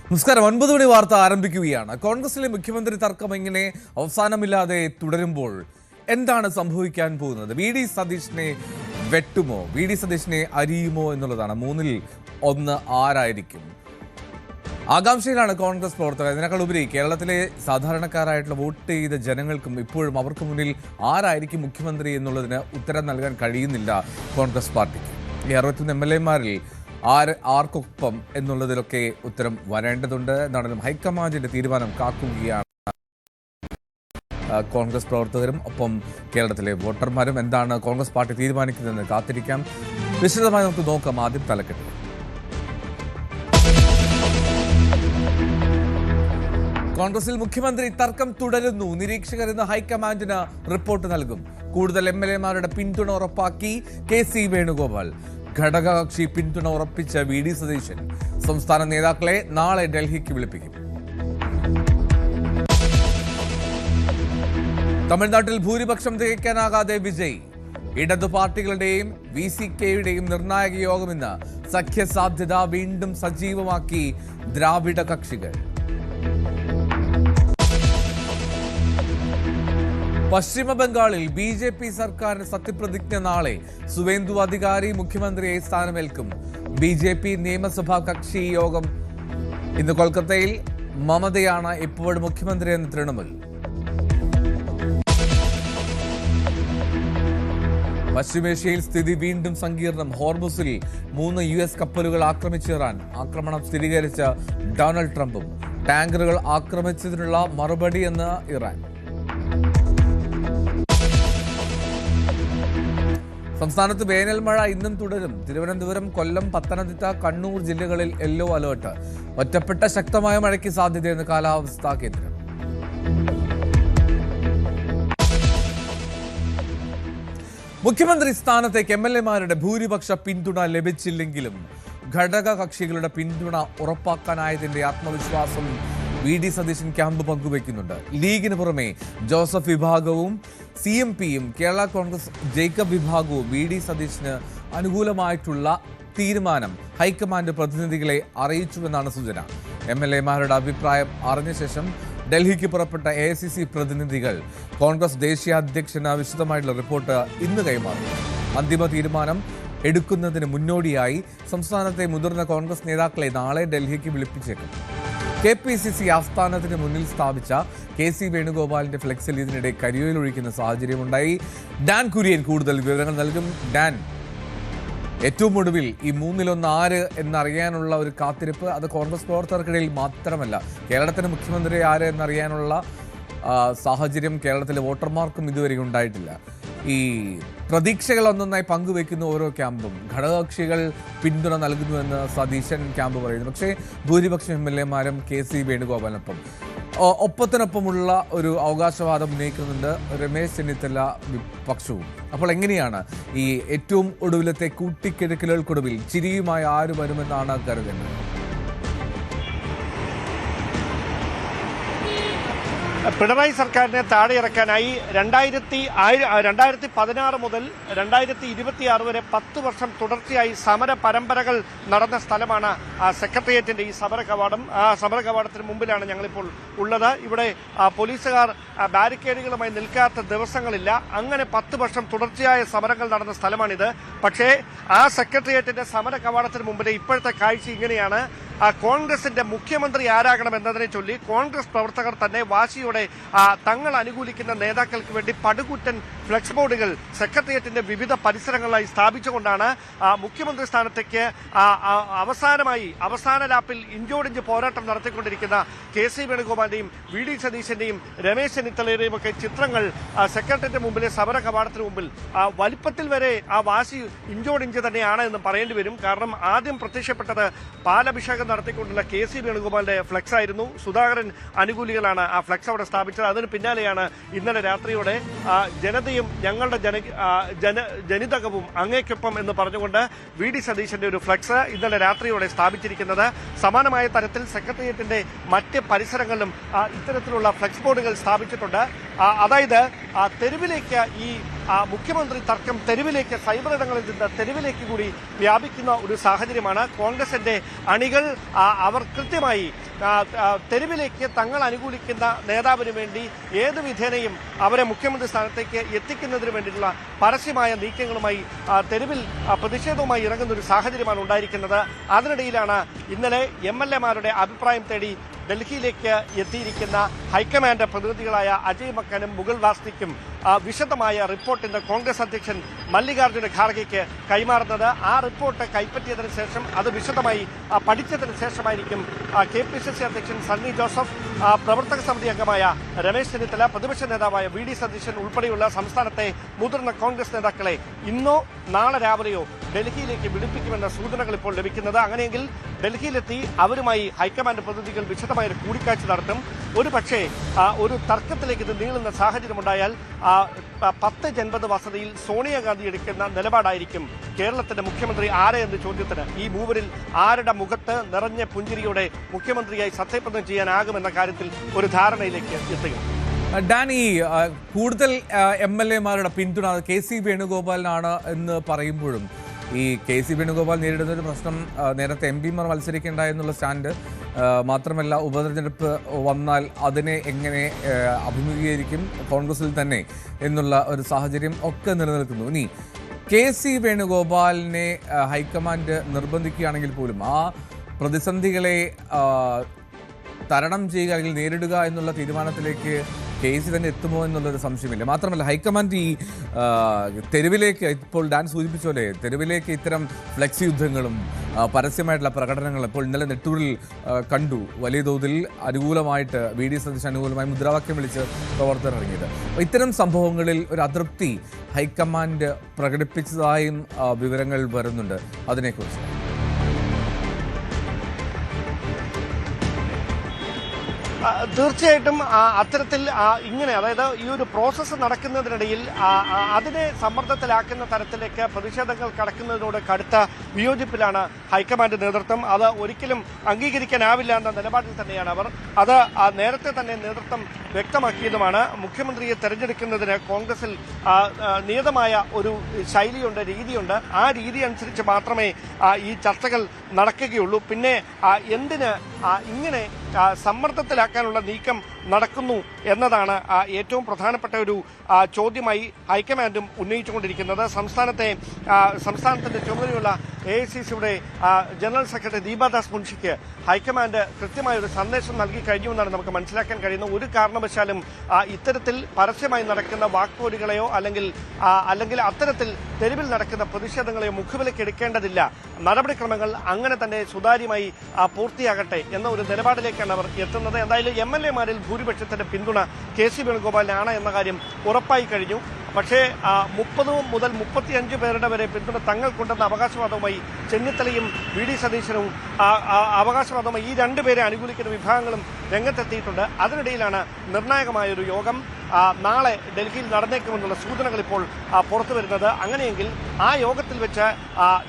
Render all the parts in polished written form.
നമസ്കാരം. 9 മണി വാർത്ത ആരംഭിക്കുകയാണ്. കോൺഗ്രസിലെ മുഖ്യമന്ത്രി തർക്കം ഇങ്ങനെ അവസാനമില്ലാതെ തുടരുമ്പോൾ എന്താണ് സംഭവിക്കാൻ പോകുന്നത്? വി ഡി സതീശനെ വെട്ടുമോ, വി ഡി സതീശനെ അരിയുമോ എന്നുള്ളതാണ്. 3-ൽ 1 ആരായിരിക്കും? ആകാംക്ഷയിലാണ് കോൺഗ്രസ് പ്രവർത്തകർ. ഇതിനേക്കാൾ ഉപരി കേരളത്തിലെ സാധാരണക്കാരായിട്ടുള്ള വോട്ട് ചെയ്ത ജനങ്ങൾക്കും ഇപ്പോഴും അവർക്ക് മുന്നിൽ ആരായിരിക്കും മുഖ്യമന്ത്രി എന്നുള്ളതിന് ഉത്തരം നൽകാൻ കഴിയുന്നില്ല കോൺഗ്രസ് പാർട്ടിക്ക്. ഈ 61 MLA-മാരിൽ ആർക്കൊപ്പം എന്നുള്ളതിലൊക്കെ ഉത്തരം വരേണ്ടതുണ്ട്. എന്നാണെങ്കിലും ഹൈക്കമാൻഡിന്റെ തീരുമാനം കാക്കുകയാണ് കോൺഗ്രസ് പ്രവർത്തകരും ഒപ്പം കേരളത്തിലെ വോട്ടർമാരും. എന്താണ് കോൺഗ്രസ് പാർട്ടി തീരുമാനിക്കുന്നതെന്ന് കാത്തിരിക്കാം. വിശദമായി നമുക്ക് നോക്കാം. ആദ്യം തലക്കെട്ട്. കോൺഗ്രസിൽ മുഖ്യമന്ത്രി തർക്കം തുടരുന്നു. നിരീക്ഷകർ ഇന്ന് ഹൈക്കമാൻഡിന് റിപ്പോർട്ട് നൽകും. കൂടുതൽ MLA-മാരുടെ പിന്തുണ ഉറപ്പാക്കി KC വേണുഗോപാൽ. ഘടകകക്ഷി പിന്തുണ ഉറപ്പിച്ച വി ഡി സതീശൻ സംസ്ഥാന നേതാക്കളെ നാളെ ഡൽഹിക്ക് വിളിപ്പിക്കും. തമിഴ്നാട്ടിൽ ഭൂരിപക്ഷം തികയ്ക്കാനാകാതെ വിജയ്. ഇടതു പാർട്ടികളുടെയും VCKയുടെയും നിർണായക യോഗം ഇന്ന്. സഖ്യസാധ്യത വീണ്ടും സജീവമാക്കി ദ്രാവിഡ കക്ഷികൾ. പശ്ചിമ ബംഗാളിൽ BJP സർക്കാരിന് സത്യപ്രതിജ്ഞ നാളെ. സുവേന്ദു അധികാരി മുഖ്യമന്ത്രിയെ സ്ഥാനമേൽക്കും. BJP നിയമസഭാ കക്ഷി യോഗം ഇന്ന് കൊൽക്കത്തയിൽ. മമതയാണ് ഇപ്പോഴും മുഖ്യമന്ത്രി എന്ന് തൃണമൂൽ. പശ്ചിമേഷ്യയിൽ സ്ഥിതി വീണ്ടും സങ്കീർണം. ഹോർമുസിൽ 3 US കപ്പലുകൾ ആക്രമിച്ച് ഇറാൻ. ആക്രമണം സ്ഥിരീകരിച്ച ഡൊണാൾഡ് ട്രംപും. ടാങ്കറുകൾ ആക്രമിച്ചതിനുള്ള മറുപടിയെന്ന് ഇറാൻ. സംസ്ഥാനത്ത് വേനൽ മഴ ഇന്നും തുടരും. തിരുവനന്തപുരം, കൊല്ലം, പത്തനംതിട്ട, കണ്ണൂർ ജില്ലകളിൽ യെല്ലോ അലേർട്ട്. ഒറ്റപ്പെട്ട ശക്തമായ മഴയ്ക്ക് സാധ്യതയെന്ന് കാലാവസ്ഥാ കേന്ദ്രം. മുഖ്യമന്ത്രി സ്ഥാനത്തേക്ക് MLA-മാരുടെ ഭൂരിപക്ഷ പിന്തുണ ലഭിച്ചില്ലെങ്കിലും ഘടക കക്ഷികളുടെ പിന്തുണ ഉറപ്പാക്കാനായതിന്റെ ആത്മവിശ്വാസം വി ഡി സതീശൻ ക്യാമ്പ് പങ്കുവയ്ക്കുന്നുണ്ട്. ലീഗിന് പുറമെ ജോസഫ് വിഭാഗവും CMPയും കേരള കോൺഗ്രസ് ജേക്കബ് വിഭാഗവും വി ഡി സതീശന് അനുകൂലമായിട്ടുള്ള തീരുമാനം ഹൈക്കമാൻഡ് പ്രതിനിധികളെ അറിയിച്ചുവെന്നാണ് സൂചന. MLA-മാരുടെ അഭിപ്രായം അറിഞ്ഞ ശേഷം ഡൽഹിക്ക് പുറപ്പെട്ട AICC പ്രതിനിധികൾ കോൺഗ്രസ് ദേശീയ അധ്യക്ഷന് വിശദമായിട്ടുള്ള റിപ്പോർട്ട് ഇന്ന് കൈമാറും. അന്തിമ തീരുമാനം എടുക്കുന്നതിന് മുന്നോടിയായി സംസ്ഥാനത്തെ മുതിർന്ന കോൺഗ്രസ് നേതാക്കളെ നാളെ ഡൽഹിക്ക് വിളിപ്പിച്ചേക്കും. KPCC ആസ്ഥാനത്തിന് മുന്നിൽ സ്ഥാപിച്ച KC വേണുഗോപാലിന്റെ ഫ്ലെക്സിൽ ഇതിനിടെ കരിയോയിലൊഴിക്കുന്ന സാഹചര്യമുണ്ടായി. ഡാൻ കുര്യൻ കൂടുതൽ വിവരങ്ങൾ നൽകും. ഡാൻ, ഏറ്റവും ഒടുവിൽ ഈ 3-ൽ 1 ആര് എന്നറിയാനുള്ള ഒരു കാത്തിരിപ്പ് അത് കോൺഗ്രസ് പ്രവർത്തകർക്കിടയിൽ മാത്രമല്ല, കേരളത്തിന് മുഖ്യമന്ത്രി ആര് എന്നറിയാനുള്ള സാഹചര്യം കേരളത്തിലെ വോട്ടർമാർക്കും ഇതുവരെ ഉണ്ടായിട്ടില്ല. ഈ പ്രതീക്ഷകൾ ഒന്നൊന്നായി പങ്കുവെക്കുന്ന ഓരോ ക്യാമ്പും ഘടകകക്ഷികൾ പിന്തുണ നൽകുന്നുവെന്ന് സതീശൻ ക്യാമ്പ് പറയുന്നു. പക്ഷേ ഭൂരിപക്ഷം MLA-മാരും KC വേണുഗോപാലിനൊപ്പം ഒപ്പത്തിനൊപ്പമുള്ള ഒരു അവകാശവാദം ഉന്നയിക്കുന്നുണ്ട് രമേശ് ചെന്നിത്തല പക്ഷവും. അപ്പോൾ എങ്ങനെയാണ് ഈ ഏറ്റവും ഒടുവിലത്തെ കൂട്ടിക്കിഴക്കലുകൾക്കൊടുവിൽ ചിരിയുമായി ആര് വരുമെന്നാണ് കരുതുന്നത്? പിണറായി സർക്കാരിനെ താഴെയിറക്കാനായി 2016 മുതൽ 2026 വരെ 10 വർഷം തുടർച്ചയായി സമര പരമ്പരകൾ നടന്ന സ്ഥലമാണ് സെക്രട്ടേറിയറ്റിന്റെ ഈ സമര കവാടം. ആ സമര കവാടത്തിന് മുമ്പിലാണ് ഞങ്ങളിപ്പോൾ ഉള്ളത്. ഇവിടെ പോലീസുകാർ ബാരിക്കേഡുകളുമായി നിൽക്കാത്ത ദിവസങ്ങളില്ല. അങ്ങനെ 10 വർഷം തുടർച്ചയായ സമരങ്ങൾ നടന്ന സ്ഥലമാണിത്. പക്ഷേ ആ സെക്രട്ടേറിയറ്റിന്റെ സമര കവാടത്തിന് മുമ്പിലെ ഇപ്പോഴത്തെ കാഴ്ച ഇങ്ങനെയാണ്. കോൺഗ്രസിന്റെ മുഖ്യമന്ത്രി ആരാകണം എന്നതിനെ ചൊല്ലി കോൺഗ്രസ് പ്രവർത്തകർ തന്നെ വാശിയോടെ തങ്ങൾ അനുകൂലിക്കുന്ന നേതാക്കൾക്ക് വേണ്ടി പടുകൂറ്റൻ ഫ്ലെക്സ് ബോർഡുകൾ സെക്രട്ടേറിയറ്റിന്റെ വിവിധ പരിസരങ്ങളിലായി സ്ഥാപിച്ചുകൊണ്ടാണ് മുഖ്യമന്ത്രി സ്ഥാനത്തേക്ക് അവസാന ലാപ്പിൽ ഇഞ്ചോടിഞ്ച് പോരാട്ടം നടത്തിക്കൊണ്ടിരിക്കുന്ന KC വേണുഗോപാലിന്റെയും വി ഡി സതീശന്റെയും രമേശ് ചെന്നിത്തലയുടെയും ഒക്കെ ചിത്രങ്ങൾ സെക്രട്ടേറിയറ്റ് മുമ്പിലെ സമര കവാടത്തിന് മുമ്പിൽ വലിപ്പത്തിൽ വരെ ആ വാശി ഇഞ്ചോടിഞ്ച് തന്നെയാണ് എന്ന് പറയേണ്ടി വരും. കാരണം ആദ്യം പ്രത്യക്ഷപ്പെട്ടത് പാലഭിഷേകം നടത്തിക്കൊണ്ടുള്ള KC വേണുഗോപാലിന്റെ ഫ്ലെക്സ് ആയിരുന്നു. സുധാകരൻ അനുകൂലികളാണ് ആ ഫ്ലെക്സ് അവിടെ സ്ഥാപിച്ചത്. അതിന് പിന്നാലെയാണ് ഇന്നലെ രാത്രിയോടെ ജനതയും ഞങ്ങളുടെ ജനിതകവും അങ്ങേക്കൊപ്പം എന്ന് പറഞ്ഞുകൊണ്ട് വി ഡി സതീശന്റെ ഒരു ഫ്ലെക്സ് ഇന്നലെ രാത്രിയോടെ സ്ഥാപിച്ചിരിക്കുന്നത്. സമാനമായ തരത്തിൽ സെക്രട്ടേറിയറ്റിന്റെ മറ്റ് പരിസരങ്ങളിലും ഇത്തരത്തിലുള്ള ഫ്ലെക്സ് ബോർഡുകൾ സ്ഥാപിച്ചിട്ടുണ്ട്. അതായത് തെരുവിലേക്ക് ഈ മുഖ്യമന്ത്രി തർക്കം തെരുവിലേക്ക്, സൈബർ ഇടങ്ങളിൽ നിന്ന് തെരുവിലേക്ക് കൂടി വ്യാപിക്കുന്ന ഒരു സാഹചര്യമാണ്. കോൺഗ്രസിന്റെ അണികൾ അവർ കൃത്യമായി തെരുവിലേക്ക് തങ്ങൾ അനുകൂലിക്കുന്ന നേതാവിന് വേണ്ടി ഏത് വിധേനയും അവരെ മുഖ്യമന്ത്രി സ്ഥാനത്തേക്ക് എത്തിക്കുന്നതിന് വേണ്ടിയിട്ടുള്ള പരസ്യമായ നീക്കങ്ങളുമായി തെരുവിൽ പ്രതിഷേധവുമായി ഇറങ്ങുന്ന ഒരു സാഹചര്യമാണ് ഉണ്ടായിരിക്കുന്നത്. അതിനിടയിലാണ് ഇന്നലെ MLA-മാരുടെ അഭിപ്രായം തേടി ഡൽഹിയിലേക്ക് എത്തിയിരിക്കുന്ന ഹൈക്കമാൻഡ് പ്രതിനിധികളായ അജയ് മക്കനും മുകുൾ വാസ്നിക്കും വിശദമായ റിപ്പോർട്ടിന്റെ കോൺഗ്രസ് അധ്യക്ഷൻ മല്ലികാർജ്ജുന ഖാർഗെക്ക് കൈമാറുന്നത്. ആ റിപ്പോർട്ട് കൈപ്പറ്റിയതിനു ശേഷം അത് വിശദമായി പഠിച്ചതിന് ശേഷമായിരിക്കും KPCC അധ്യക്ഷൻ സണ്ണി ജോസഫ്, പ്രവർത്തക സമിതി അംഗമായ രമേശ് ചെന്നിത്തല, പ്രതിപക്ഷ നേതാവായ VD സതീശൻ ഉൾപ്പെടെയുള്ള സംസ്ഥാനത്തെ മുതിർന്ന കോൺഗ്രസ് നേതാക്കളെ ഇന്നോ നാളെ രാവിലെയോ ഡൽഹിയിലേക്ക് വിളിപ്പിക്കുമെന്ന സൂചനകൾ ഇപ്പോൾ ലഭിക്കുന്നത്. അങ്ങനെയെങ്കിൽ ഡൽഹിയിലെത്തി അവരുമായി ഹൈക്കമാൻഡ് പ്രതിനിധികൾ വിശദമായ ഒരു കൂടിക്കാഴ്ച നടത്തും. ഒരു പക്ഷേ ഒരു തർക്കത്തിലേക്ക് ഇത് നീളുന്ന സാഹചര്യമുണ്ടായാൽ 10 ജൻപത് വസതിയിൽ സോണിയാഗാന്ധി എടുക്കുന്ന നിലപാടായിരിക്കും കേരളത്തിന്റെ മുഖ്യമന്ത്രി ആരെ എന്ന ചോദ്യത്തിന് ഈ മൂവരിൽ ആരുടെ മുഖത്ത് നിറഞ്ഞ പുഞ്ചിരിയോടെ മുഖ്യമന്ത്രിയായി സത്യപ്രതിജ്ഞ ചെയ്യാനാകുമെന്ന കാര്യത്തിൽ ഒരു ധാരണയിലേക്ക് എത്തുക. ഡാനി, കൂടുതൽ MLA-മാരുടെ പിന്തുണ KC വേണുഗോപാലിനാണ് എന്ന് പറയുമ്പോഴും ഈ KC വേണുഗോപാൽ നേരിടുന്ന ഒരു പ്രശ്നം നേരത്തെ MP-മാർ മത്സരിക്കേണ്ട എന്നുള്ള സ്റ്റാൻഡ് മാത്രമല്ല, ഉപതെരഞ്ഞെടുപ്പ് വന്നാൽ അതിനെ എങ്ങനെ അഭിമുഖീകരിക്കും കോൺഗ്രസിൽ തന്നെ എന്നുള്ള ഒരു സാഹചര്യം ഒക്കെ നിലനിൽക്കുന്നു. ഇനി KC വേണുഗോപാലിനെ ഹൈക്കമാൻഡ് നിർബന്ധിക്കുകയാണെങ്കിൽ പോലും ആ പ്രതിസന്ധികളെ തരണം ചെയ്യുക അല്ലെങ്കിൽ നേരിടുക എന്നുള്ള തീരുമാനത്തിലേക്ക് KC തന്നെ എത്തുമോ എന്നുള്ളൊരു സംശയമില്ല. മാത്രമല്ല, ഹൈക്കമാൻഡ് ഈ തെരുവിലേക്ക്, ഇപ്പോൾ ഡാൻ സൂചിപ്പിച്ച പോലെ തെരുവിലേക്ക് ഇത്തരം ഫ്ലെക്സി യുദ്ധങ്ങളും പരസ്യമായിട്ടുള്ള പ്രകടനങ്ങളും ഇപ്പോൾ ഇന്നലെ നെട്ടൂരിൽ കണ്ടു. വലിയ തോതിൽ അനുകൂലമായിട്ട് VD സതീശൻ അനുകൂലമായി മുദ്രാവാക്യം വിളിച്ച് പ്രവർത്തകർ ഇറങ്ങിയത്. ഇത്തരം സംഭവങ്ങളിൽ ഒരു അതൃപ്തി ഹൈക്കമാൻഡ് പ്രകടിപ്പിച്ചതായും വിവരങ്ങൾ വരുന്നുണ്ട്. അതിനെക്കുറിച്ച് തീർച്ചയായിട്ടും അത്തരത്തിൽ ഇങ്ങനെ, അതായത് ഈ ഒരു പ്രോസസ്സ് നടക്കുന്നതിനിടയിൽ അതിനെ സമ്മർദ്ദത്തിലാക്കുന്ന തരത്തിലേക്ക് പ്രതിഷേധങ്ങൾ കടക്കുന്നതിനോട് കടുത്ത വിയോജിപ്പിലാണ് ഹൈക്കമാൻഡ് നേതൃത്വം. അത് ഒരിക്കലും അംഗീകരിക്കാനാവില്ല എന്ന നിലപാടിൽ തന്നെയാണ് അവർ. അത് നേരത്തെ തന്നെ നേതൃത്വം വ്യക്തമാക്കിയതുമാണ്. മുഖ്യമന്ത്രിയെ തെരഞ്ഞെടുക്കുന്നതിന് കോൺഗ്രസിൽ നിയതമായ ഒരു ശൈലിയുണ്ട്, രീതിയുണ്ട്. ആ രീതി അനുസരിച്ച് മാത്രമേ ഈ ചർച്ചകൾ നടക്കുകയുള്ളൂ. പിന്നെ എന്തിന് ഇങ്ങനെ സമ്മർദ്ദത്തിലാക്കാനുള്ള നീക്കം നടക്കുന്നു എന്നതാണ് ഏറ്റവും പ്രധാനപ്പെട്ട ഒരു ചോദ്യമായി ഹൈക്കമാൻഡും ഉന്നയിച്ചുകൊണ്ടിരിക്കുന്നത്. സംസ്ഥാനത്തിന്റെ ചുമതലയുള്ള AICCയുടെ ജനറൽ സെക്രട്ടറി ദീപാദാസ് മുൻഷിക്ക് ഹൈക്കമാൻഡ് കൃത്യമായ ഒരു സന്ദേശം നൽകി കഴിഞ്ഞുവെന്നാണ് നമുക്ക് മനസ്സിലാക്കാൻ കഴിയുന്നത്. ഒരു കാരണവശാലും ഇത്തരത്തിൽ പരസ്യമായി നടക്കുന്ന വാക്പോരുകളെയോ അല്ലെങ്കിൽ അത്തരത്തിൽ തെരുവിൽ നടക്കുന്ന പ്രതിഷേധങ്ങളെയോ മുഖവിലേക്ക് എടുക്കേണ്ടതില്ല. നടപടിക്രമങ്ങൾ അങ്ങനെ തന്നെ സുതാര്യമായി പൂർത്തിയാകട്ടെ എന്ന ഒരു നിലപാടിലേക്കാണ് അവർ എത്തുന്നത്. എന്തായാലും MLA-മാരിൽ ഭൂരിപക്ഷത്തിന്റെ പിന്തുണ KC വേണുഗോപാലിനാണ് എന്ന കാര്യം ഉറപ്പായി കഴിഞ്ഞു. പക്ഷേ 30 മുതൽ 35 പേരുടെ വരെ പിന്തുണ തങ്ങൾക്കുണ്ടെന്ന അവകാശവാദവുമായി ചെന്നിത്തലയും VD സതീശനും അവകാശവാദവുമായി ഈ രണ്ടുപേരെ അനുകൂലിക്കുന്ന വിഭാഗങ്ങളും രംഗത്തെത്തിയിട്ടുണ്ട്. അതിനിടയിലാണ് നിർണായകമായൊരു യോഗം നാളെ ഡൽഹിയിൽ നടന്നേക്കുമെന്നുള്ള സൂചനകൾ ഇപ്പോൾ പുറത്തു വരുന്നത്. അങ്ങനെയെങ്കിൽ ആ യോഗത്തിൽ വെച്ച്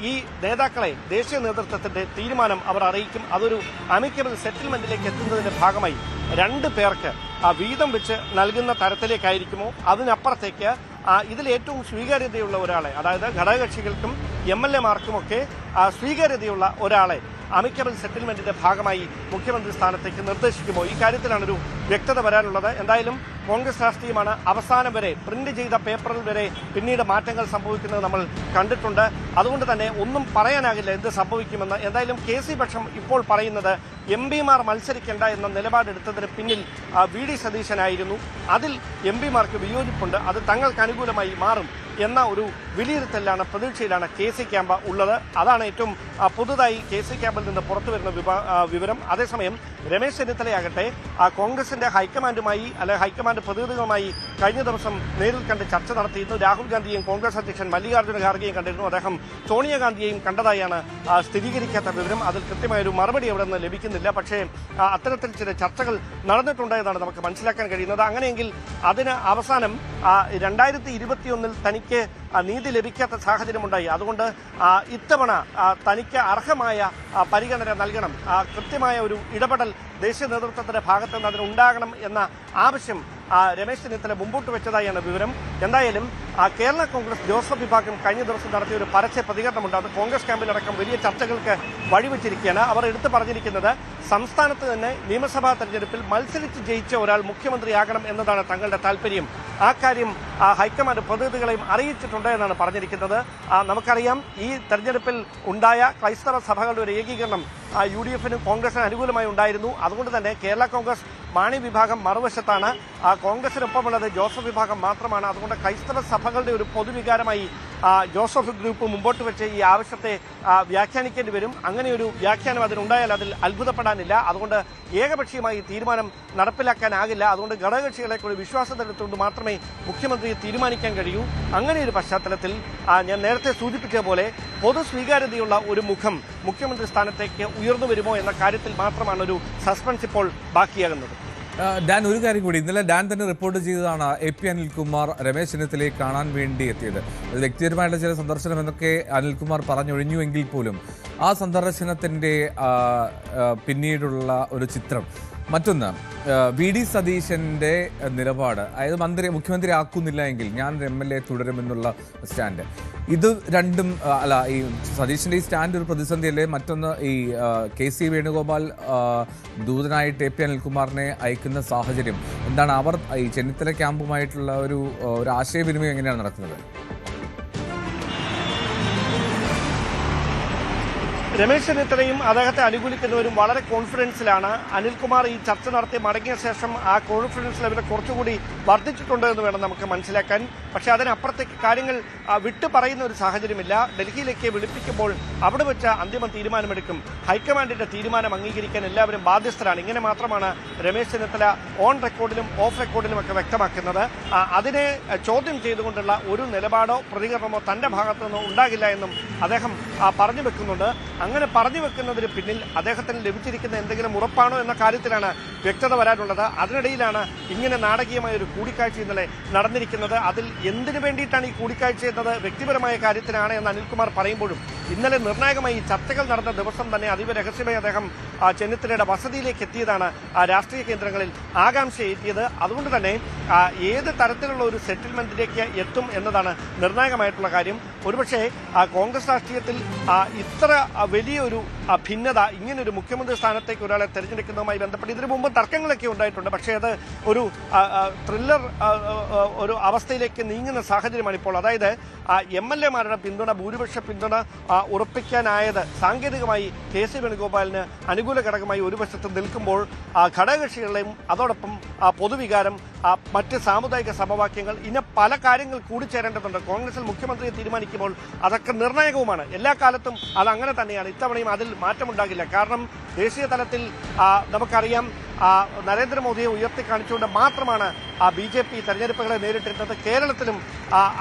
ഈ നേതാക്കളെ ദേശീയ നേതൃത്വത്തിന്റെ തീരുമാനം അവർ അറിയിക്കും. അതൊരു അമിക്കബിൾ സെറ്റിൽമെന്റിലേക്ക് എത്തുന്നതിന്റെ ഭാഗമായി 2 പേർക്ക് വീതം വെച്ച് നൽകുന്ന തരത്തിലേക്കായിരിക്കുമോ, അതിനപ്പുറത്തേക്ക് ഇതിൽ ഏറ്റവും സ്വീകാര്യതയുള്ള ഒരാളെ, അതായത് ഘടകകക്ഷികൾക്കും MLA-മാർക്കുമൊക്കെ സ്വീകാര്യതയുള്ള ഒരാളെ അമിക്കബിൾ സെറ്റിൽമെന്റിന്റെ ഭാഗമായി മുഖ്യമന്ത്രി സ്ഥാനത്തേക്ക് നിർദ്ദേശിക്കുമോ, ഈ കാര്യത്തിലാണൊരു വ്യക്തത വരാനുള്ളത്. എന്തായാലും കോൺഗ്രസ് രാഷ്ട്രീയമാണ്. അവസാനം വരെ പ്രിന്റ് ചെയ്ത പേപ്പറിൽ വരെ പിന്നീട് മാറ്റങ്ങൾ സംഭവിക്കുന്നത് നമ്മൾ കണ്ടിട്ടുണ്ട്. അതുകൊണ്ട് തന്നെ ഒന്നും പറയാനാകില്ല എന്ത് സംഭവിക്കുമെന്ന്. എന്തായാലും KC പക്ഷം ഇപ്പോൾ പറയുന്നത് MP-മാർ മത്സരിക്കേണ്ട എന്ന നിലപാടെടുത്തതിന് പിന്നിൽ VD സതീശനായിരുന്നു. അതിൽ MP-മാർക്ക് വിയോജിപ്പുണ്ട്. അത് തങ്ങൾക്ക് അനുകൂലമായി മാറും എന്ന ഒരു വിലയിരുത്തലാണ്, പ്രതീക്ഷയിലാണ് KC ക്യാമ്പ് ഉള്ളത്. അതാണ് ഏറ്റവും പുതുതായി KC ക്യാമ്പിൽ നിന്ന് പുറത്തു വരുന്ന വിവരം. അതേസമയം രമേശ് ചെന്നിത്തലയാകട്ടെ കോൺഗ്രസിന്റെ ഹൈക്കമാൻഡുമായി ഹൈക്കമാൻഡ് പ്രതിനിധികളുമായി കഴിഞ്ഞ ദിവസം നേരിൽ കണ്ട് ചർച്ച നടത്തിയിരുന്നു. രാഹുൽ ഗാന്ധിയെയും കോൺഗ്രസ് അധ്യക്ഷൻ മല്ലികാർജ്ജുന ഖാർഗെയും കണ്ടിരുന്നു. അദ്ദേഹം സോണിയാഗാന്ധിയെയും കണ്ടതായാണ് സ്ഥിരീകരിക്കാത്ത വിവരം. അതിൽ കൃത്യമായൊരു മറുപടി അവിടെ നിന്ന് ലഭിക്കുന്നില്ല. പക്ഷേ അത്തരത്തിൽ ചില ചർച്ചകൾ നടന്നിട്ടുണ്ടായതാണ് നമുക്ക് മനസ്സിലാക്കാൻ കഴിയുന്നത്. അങ്ങനെയെങ്കിൽ അതിന് അവസാനം 2021 തനിക്ക് നീതി ലഭിക്കാത്ത സാഹചര്യമുണ്ടായി. അതുകൊണ്ട് ഇത്തവണ തനിക്ക് അർഹമായ പരിഗണന നൽകണം, കൃത്യമായ ഒരു ഇടപെടൽ ദേശീയ നേതൃത്വത്തിന്റെ ഭാഗത്ത് നിന്ന് അതിനുണ്ടാകണം എന്ന ആവശ്യം രമേശ് ചെന്നിത്തല മുമ്പോട്ട് വെച്ചതായാണ് വിവരം. എന്തായാലും കേരള കോൺഗ്രസ് ജോസഫ് വിഭാഗം കഴിഞ്ഞ ദിവസം നടത്തിയ ഒരു പരസ്യ പ്രതികരണമുണ്ട്. അത് കോൺഗ്രസ് ക്യാമ്പിലടക്കം വലിയ ചർച്ചകൾക്ക് വഴിവെച്ചിരിക്കുകയാണ്. അവർ എടുത്തു പറഞ്ഞിരിക്കുന്നത് സംസ്ഥാനത്ത് തന്നെ നിയമസഭാ തെരഞ്ഞെടുപ്പിൽ മത്സരിച്ച് ജയിച്ച ഒരാൾ മുഖ്യമന്ത്രിയാകണം എന്നതാണ് തങ്ങളുടെ താല്പര്യം. ആ കാര്യം ഹൈക്കമാൻഡ് പ്രതിനിധികളെയും അറിയിച്ചിട്ടുണ്ട് എന്നാണ് പറഞ്ഞിരിക്കുന്നത്. നമുക്കറിയാം, ഈ തെരഞ്ഞെടുപ്പിൽ ഉണ്ടായ ക്രൈസ്തവ സഭകളുടെ ഒരു ഏകീകരണം UDF-നും കോൺഗ്രസിനും അനുകൂലമായി ഉണ്ടായിരുന്നു. അതുകൊണ്ട് തന്നെ കേരള കോൺഗ്രസ് മാണി വിഭാഗം മറുവശത്താണ്, കോൺഗ്രസിനൊപ്പമുള്ളത് ജോസഫ് വിഭാഗം മാത്രമാണ്. അതുകൊണ്ട് ക്രൈസ്തവ സഭകളുടെ ഒരു പൊതുവികാരമായി ജോസഫ് ഗ്രൂപ്പ് മുമ്പോട്ട് വെച്ച് ഈ ആവശ്യത്തെ വ്യാഖ്യാനിക്കേണ്ടി വരും. അങ്ങനെ ഒരു വ്യാഖ്യാനം അതിനുണ്ടായാൽ അതിൽ അത്ഭുതപ്പെടാനില്ല. അതുകൊണ്ട് ഏകപക്ഷീയമായി തീരുമാനം നടപ്പിലാക്കാനാകില്ല. അതുകൊണ്ട് ഘടകകക്ഷികളെ കൂടി വിശ്വാസത്തിലെത്തുകൊണ്ട് മാത്രമേ മുഖ്യമന്ത്രി തീരുമാനിക്കാൻ കഴിയൂ. അങ്ങനെ ഒരു പശ്ചാത്തലത്തിൽ ഞാൻ നേരത്തെ സൂചിപ്പിച്ചതുപോലെ പൊതു സ്വീകാര്യതയുള്ള ഒരു മുഖം മുഖ്യമന്ത്രി സ്ഥാനത്തേക്ക് ഉയർന്നു വരുമോ എന്ന കാര്യത്തിൽ മാത്രമാണ് ഒരു സസ്പെൻസ് ഇപ്പോൾ ബാക്കിയാകുന്നത്. ഡാൻ, ഒരു കാര്യം കൂടി, ഇന്നലെ ഡാൻ തന്നെ റിപ്പോർട്ട് ചെയ്തതാണ് AP അനിൽകുമാർ രമേശ് ചെന്നിത്തലയെ കാണാൻ വേണ്ടി എത്തിയത്. വ്യക്തിപരമായിട്ടുള്ള ചില സന്ദർശനം എന്നൊക്കെ അനിൽകുമാർ പറഞ്ഞൊഴിഞ്ഞുവെങ്കിൽ പോലും ആ സന്ദർശനത്തിൻ്റെ പിന്നീടുള്ള ഒരു ചിത്രം. മറ്റൊന്ന്, VD സതീശൻ്റെ നിലപാട്, അതായത് മുഖ്യമന്ത്രി ആക്കുന്നില്ല എങ്കിൽ ഞാൻ MLA തുടരുമെന്നുള്ള സ്റ്റാൻഡ്. ഇത് രണ്ടും ഈ സതീശൻ്റെ ഈ സ്റ്റാൻഡ് ഒരു പ്രതിസന്ധിയല്ലേ? മറ്റൊന്ന്, ഈ KC വേണുഗോപാൽ ദൂതനായിട്ട് AP അനിൽകുമാറിനെ അയക്കുന്ന സാഹചര്യം എന്താണ്? അവർ ഈ ചെന്നിത്തല ക്യാമ്പുമായിട്ടുള്ള ഒരു ആശയവിനിമയം എങ്ങനെയാണ് നടക്കുന്നത്? രമേശ് ചെന്നിത്തലയും അദ്ദേഹത്തെ അനുകൂലിക്കുന്നവരും വളരെ കോൺഫിഡൻസിലാണ്. അനിൽകുമാർ ഈ ചർച്ച നടത്തി മടങ്ങിയ ശേഷം ആ കോൺഫിഡൻസ് ലെവൽ കുറച്ചുകൂടി വർദ്ധിച്ചിട്ടുണ്ട് എന്ന് വേണം നമുക്ക് മനസ്സിലാക്കാൻ. പക്ഷേ അതിനപ്പുറത്തേക്ക് കാര്യങ്ങൾ വിട്ടു പറയുന്ന ഒരു സാഹചര്യമില്ല. ഡൽഹിയിലേക്ക് വിളിപ്പിക്കുമ്പോൾ അവിടെ വെച്ച് അന്തിമ തീരുമാനമെടുക്കും. ഹൈക്കമാൻഡിന്റെ തീരുമാനം അംഗീകരിക്കാൻ എല്ലാവരും ബാധ്യസ്ഥരാണ്. ഇങ്ങനെ മാത്രമാണ് രമേശ് ചെന്നിത്തല ഓൺ റെക്കോർഡിലും ഓഫ് റെക്കോർഡിലും ഒക്കെ വ്യക്തമാക്കുന്നത്. അതിനെ ചോദ്യം ചെയ്തുകൊണ്ടുള്ള ഒരു നിലപാടോ പ്രതികരണമോ തന്റെ ഭാഗത്തു നിന്നോ ഉണ്ടാകില്ല എന്നും അദ്ദേഹം പറഞ്ഞു വെക്കുന്നുണ്ട്. അങ്ങനെ പറഞ്ഞു വെക്കുന്നതിന് പിന്നിൽ അദ്ദേഹത്തിന് ലഭിച്ചിരിക്കുന്ന എന്തെങ്കിലും ഉറപ്പാണോ എന്ന കാര്യത്തിലാണ് വ്യക്തത വരാനുള്ളത്. അതിനിടയിലാണ് ഇങ്ങനെ നാടകീയമായ ഒരു കൂടിക്കാഴ്ച ഇന്നലെ നടന്നിരിക്കുന്നത്. അതിൽ എന്തിനു വേണ്ടിയിട്ടാണ് ഈ കൂടിക്കാഴ്ച എന്നത് വ്യക്തിപരമായ കാര്യത്തിനാണ് എന്ന് അനിൽകുമാർ പറയുമ്പോഴും ഇന്നലെ നിർണായകമായി ചർച്ചകൾ നടന്ന ദിവസം തന്നെ അതീവ രഹസ്യമായി അദ്ദേഹം ചെന്നിത്തലയുടെ വസതിയിലേക്ക് എത്തിയതാണ് രാഷ്ട്രീയ കേന്ദ്രങ്ങളിൽ ആകാംക്ഷയെത്തിയത്. അതുകൊണ്ട് തന്നെ ഏത് തരത്തിലുള്ള ഒരു സെറ്റിൽമെന്റിലേക്ക് എത്തും എന്നതാണ് നിർണായകമായിട്ടുള്ള കാര്യം. ഒരുപക്ഷെ കോൺഗ്രസ് രാഷ്ട്രീയത്തിൽ ഇത്ര വലിയൊരു ഭിന്നത, ഇങ്ങനൊരു മുഖ്യമന്ത്രി സ്ഥാനത്തേക്ക് ഒരാളെ തെരഞ്ഞെടുക്കുന്നതുമായി ബന്ധപ്പെട്ട് ഇതിനു മുമ്പ് തർക്കങ്ങളൊക്കെ ഉണ്ടായിട്ടുണ്ട്. പക്ഷേ അത് ഒരു ത്രില്ലർ ഒരു അവസ്ഥയിലേക്ക് നീങ്ങുന്ന സാഹചര്യമാണ് ഇപ്പോൾ. അതായത് MLA-മാരുടെ പിന്തുണ, ഭൂരിപക്ഷ പിന്തുണ ഉറപ്പിക്കാനായത് സാങ്കേതികമായി KC വേണുഗോപാലിന് അനുകൂല ഘടകമായി ഒരു വശത്ത് നിൽക്കുമ്പോൾ ഘടകകക്ഷികളെയും അതോടൊപ്പം പൊതുവികാരം, മറ്റ് സാമുദായിക സമവാക്യങ്ങൾ, ഇനി പല കാര്യങ്ങൾ കൂടിച്ചേരേണ്ടതുണ്ട്. കോൺഗ്രസിൽ മുഖ്യമന്ത്രിയെ തീരുമാനിക്കുമ്പോൾ അതൊക്കെ നിർണായകവുമാണ്. എല്ലാ കാലത്തും അത് അങ്ങനെ തന്നെയാണ്. ഇത്തവണയും അതിൽ മാറ്റമുണ്ടാകില്ല. കാരണം ദേശീയ തലത്തിൽ നമുക്കറിയാം, നരേന്ദ്രമോദിയെ ഉയർത്തി കാണിച്ചുകൊണ്ട് മാത്രമാണ് BJP തെരഞ്ഞെടുപ്പുകളെ നേരിട്ടിരുന്നത്. കേരളത്തിലും